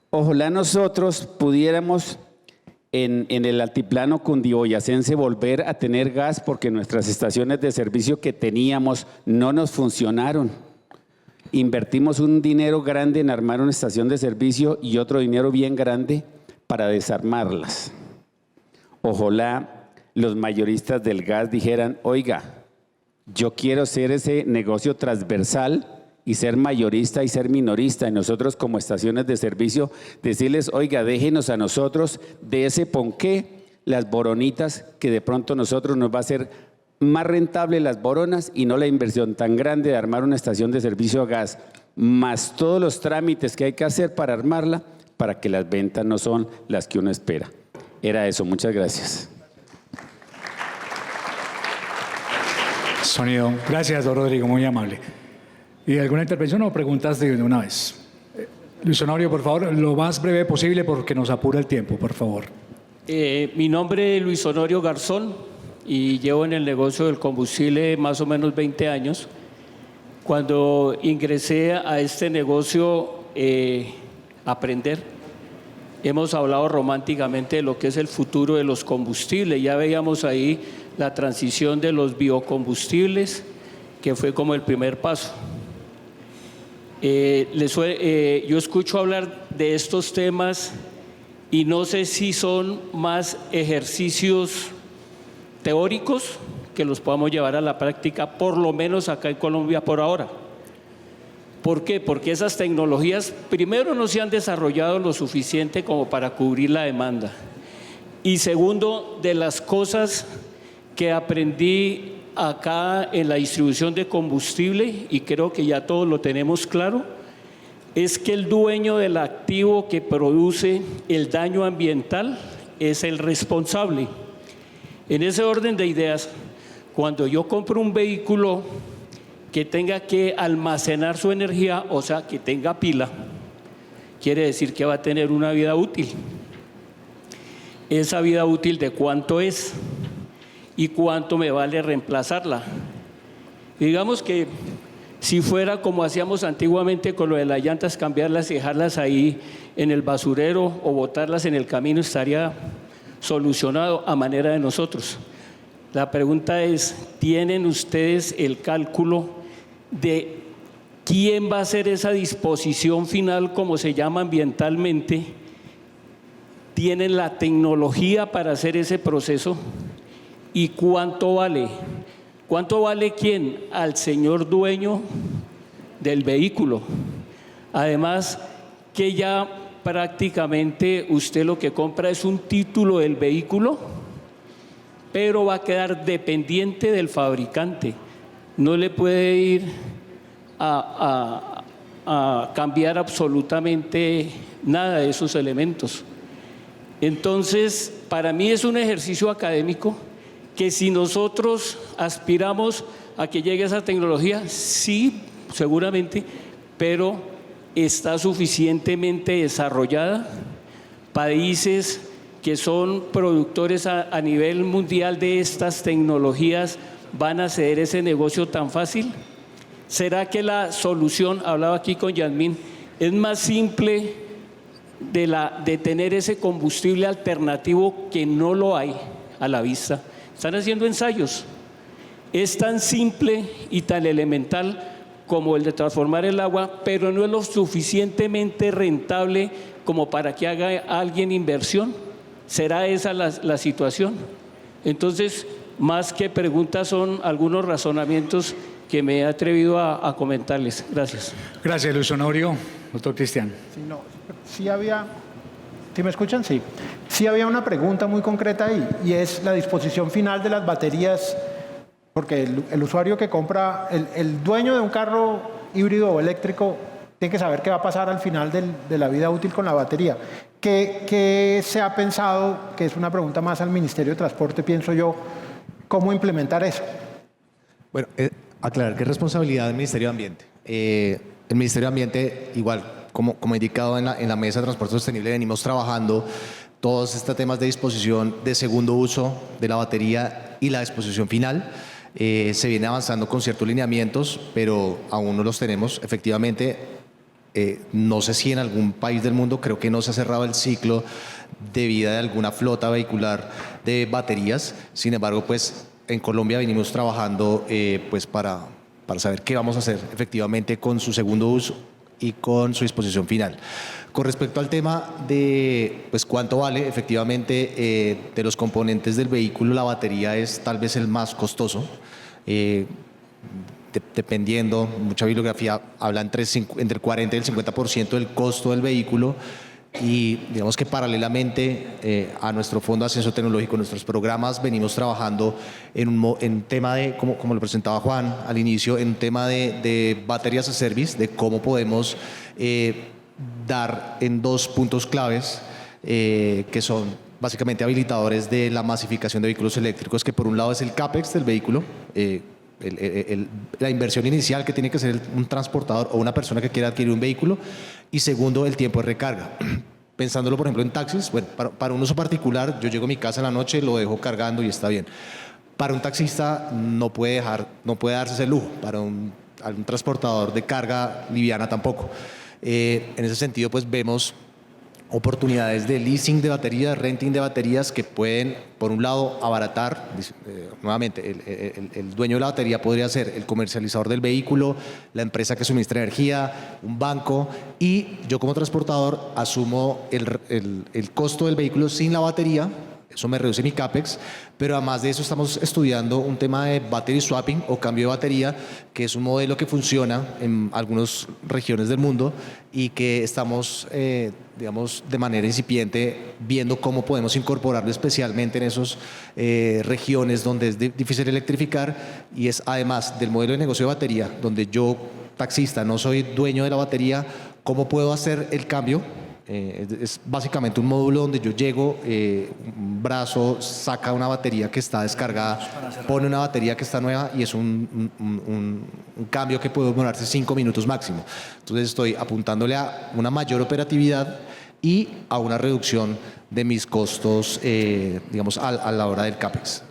ojalá nosotros pudiéramos en el altiplano cundiboyacense volver a tener gas porque nuestras estaciones de servicio que teníamos no nos funcionaron. Invertimos un dinero grande en armar una estación de servicio y otro dinero bien grande para desarmarlas. Ojalá los mayoristas del gas dijeran, oiga, yo quiero ser ese negocio transversal y ser mayorista y ser minorista, y nosotros como estaciones de servicio decirles, oiga, déjenos a nosotros de ese ponqué las boronitas, que de pronto nosotros nos va a hacer más rentable las boronas y no la inversión tan grande de armar una estación de servicio a gas, más todos los trámites que hay que hacer para armarla, para que las ventas no son las que uno espera. Era eso, muchas gracias. Sonido. Gracias, don Rodrigo, muy amable. ¿Y alguna intervención o preguntas de una vez? Luis Honorio, por favor, lo más breve posible porque nos apura el tiempo, por favor. Mi nombre es Luis Honorio Garzón y llevo en el negocio del combustible más o menos 20 años. Cuando ingresé a este negocio aprender, hemos hablado románticamente de lo que es el futuro de los combustibles. Ya veíamos ahí la transición de los biocombustibles, que fue como el primer paso. Yo escucho hablar de estos temas y no sé si son más ejercicios teóricos que los podamos llevar a la práctica, por lo menos acá en Colombia por ahora. ¿Por qué? Porque esas tecnologías, primero, no se han desarrollado lo suficiente como para cubrir la demanda. Y segundo, de las cosas que aprendí acá en la distribución de combustible, y creo que ya todos lo tenemos claro, es que el dueño del activo que produce el daño ambiental es el responsable. En ese orden de ideas, cuando yo compro un vehículo que tenga que almacenar su energía, o sea, que tenga pila, quiere decir que va a tener una vida útil. ¿Esa vida útil de cuánto es? ¿Y cuánto me vale reemplazarla? Digamos que si fuera como hacíamos antiguamente con lo de las llantas, cambiarlas y dejarlas ahí en el basurero o botarlas en el camino, estaría solucionado a manera de nosotros. La pregunta es, ¿tienen ustedes el cálculo de quién va a hacer esa disposición final, como se llama ambientalmente? ¿Tienen la tecnología para hacer ese proceso? ¿Y cuánto vale? ¿Cuánto vale quién? Al señor dueño del vehículo. Además, que ya prácticamente usted lo que compra es un título del vehículo, pero va a quedar dependiente del fabricante. No le puede ir a cambiar absolutamente nada de esos elementos. Entonces, para mí es un ejercicio académico que si nosotros aspiramos a que llegue esa tecnología, sí, seguramente, pero está suficientemente desarrollada. Países que son productores a nivel mundial de estas tecnologías van a ceder ese negocio tan fácil. ¿Será que la solución, hablaba aquí con Yasmín, es más simple de tener ese combustible alternativo que no lo hay a la vista? Están haciendo ensayos. Es tan simple y tan elemental como el de transformar el agua, pero no es lo suficientemente rentable como para que haga alguien inversión. ¿Será esa la situación? Entonces, más que preguntas, son algunos razonamientos que me he atrevido a comentarles. Gracias. Gracias, Luis Honorio. Doctor Cristian. ¿Sí me escuchan? Sí. Sí había una pregunta muy concreta ahí, y es la disposición final de las baterías, porque el usuario que compra, el dueño de un carro híbrido o eléctrico, tiene que saber qué va a pasar al final de la vida útil con la batería. ¿Qué se ha pensado, que es una pregunta más al Ministerio de Transporte, pienso yo, cómo implementar eso? Bueno, aclarar que es responsabilidad del Ministerio de Ambiente. El Ministerio de Ambiente, igual, como indicado en la Mesa de Transporte Sostenible, venimos trabajando todos estos temas de disposición de segundo uso de la batería y la disposición final. Se viene avanzando con ciertos lineamientos, pero aún no los tenemos. Efectivamente, no sé si en algún país del mundo, creo que no se ha cerrado el ciclo de vida de alguna flota vehicular de baterías. Sin embargo, pues en Colombia venimos trabajando pues para saber qué vamos a hacer efectivamente con su segundo uso y con su disposición final. Con respecto al tema de pues, cuánto vale, efectivamente, de los componentes del vehículo, la batería es tal vez el más costoso. Dependiendo, mucha bibliografía habla entre el 40 y el 50% del costo del vehículo, y digamos que paralelamente a nuestro Fondo de Ascenso Tecnológico, nuestros programas, venimos trabajando en un tema de, como lo presentaba Juan al inicio, en un tema de baterías as a service, de cómo podemos dar en dos puntos claves que son básicamente habilitadores de la masificación de vehículos eléctricos, que por un lado es el CAPEX del vehículo, la inversión inicial que tiene que hacer un transportador o una persona que quiera adquirir un vehículo, y segundo, el tiempo de recarga. Pensándolo, por ejemplo, en taxis, bueno, para un uso particular, yo llego a mi casa en la noche, lo dejo cargando y está bien. Para un taxista no puede darse ese lujo, para un transportador de carga liviana tampoco. En ese sentido, pues vemos oportunidades de leasing de baterías, renting de baterías que pueden, por un lado, abaratar. Nuevamente, el dueño de la batería podría ser el comercializador del vehículo, la empresa que suministra energía, un banco, y yo como transportador asumo el costo del vehículo sin la batería. Eso me reduce mi CAPEX, pero además de eso estamos estudiando un tema de battery swapping o cambio de batería, que es un modelo que funciona en algunas regiones del mundo y que estamos, digamos, de manera incipiente viendo cómo podemos incorporarlo especialmente en esas regiones donde es difícil electrificar, y es además del modelo de negocio de batería, donde yo, taxista, no soy dueño de la batería, ¿cómo puedo hacer el cambio? Es básicamente un módulo donde yo llego, un brazo saca una batería que está descargada, pone una batería que está nueva, y es un cambio que puede demorarse 5 minutos máximo. Entonces estoy apuntándole a una mayor operatividad y a una reducción de mis costos, digamos, a la hora del CAPEX.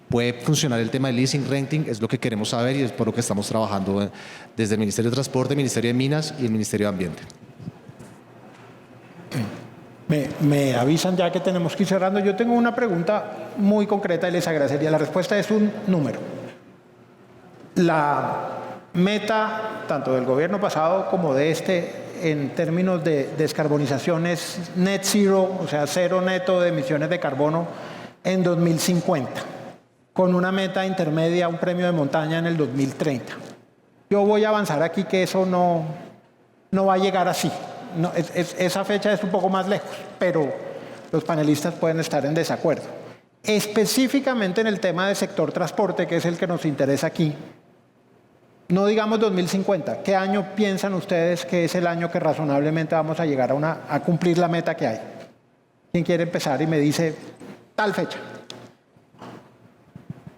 Puede funcionar el tema de leasing, renting, es lo que queremos saber y es por lo que estamos trabajando desde el Ministerio de Transporte, el Ministerio de Minas y el Ministerio de Ambiente. Me avisan ya que tenemos que ir cerrando. Yo tengo una pregunta muy concreta y les agradecería. La respuesta es un número. La meta, tanto del gobierno pasado como de este, en términos de descarbonización, es net zero, o sea, cero neto de emisiones de carbono en 2050, con una meta intermedia, un premio de montaña en el 2030. Yo voy a avanzar aquí que eso no va a llegar así. No, esa fecha es un poco más lejos, pero los panelistas pueden estar en desacuerdo. Específicamente en el tema del sector transporte, que es el que nos interesa aquí, no digamos 2050, ¿qué año piensan ustedes que es el año que razonablemente vamos a llegar a cumplir la meta que hay? ¿Quién quiere empezar y me dice tal fecha?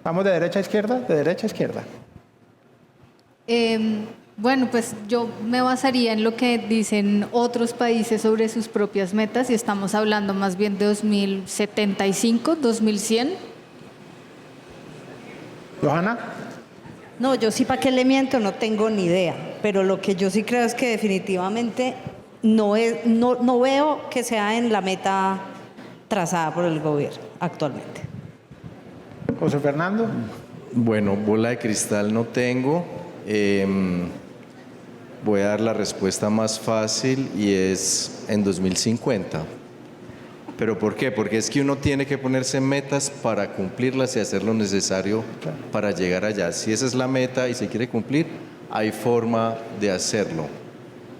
¿Vamos de derecha a izquierda? De derecha a izquierda. Bueno, pues yo me basaría en lo que dicen otros países sobre sus propias metas, y estamos hablando más bien de 2075, 2100. ¿Johanna? No, yo sí, ¿para qué le miento? No tengo ni idea, pero lo que yo sí creo es que definitivamente no veo que sea en la meta trazada por el gobierno actualmente. José Fernando. Bueno, bola de cristal no tengo. Voy a dar la respuesta más fácil y es en 2050. ¿Pero por qué? Porque es que uno tiene que ponerse metas para cumplirlas y hacer lo necesario para llegar allá. Si esa es la meta y se quiere cumplir, hay forma de hacerlo.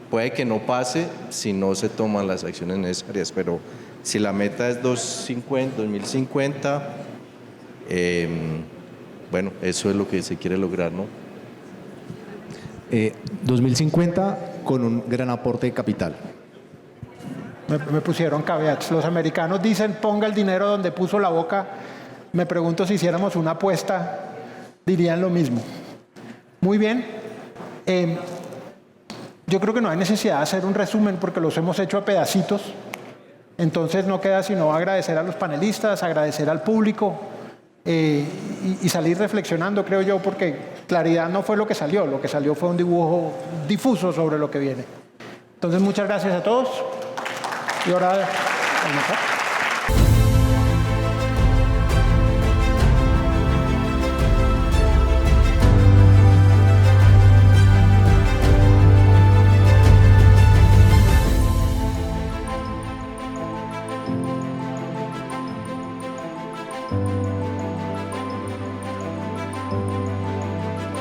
Puede que no pase si no se toman las acciones necesarias, pero si la meta es 2050, bueno, eso es lo que se quiere lograr, ¿no? 2050 con un gran aporte de capital. Me pusieron caveats. Los americanos dicen ponga el dinero donde puso la boca. Me pregunto si hiciéramos una apuesta, dirían lo mismo. Muy bien. Yo creo que no hay necesidad de hacer un resumen porque los hemos hecho a pedacitos. Entonces no queda sino agradecer a los panelistas, agradecer al público y salir reflexionando, creo yo, porque claridad no fue lo que salió fue un dibujo difuso sobre lo que viene. Entonces muchas gracias a todos y ahora al motor.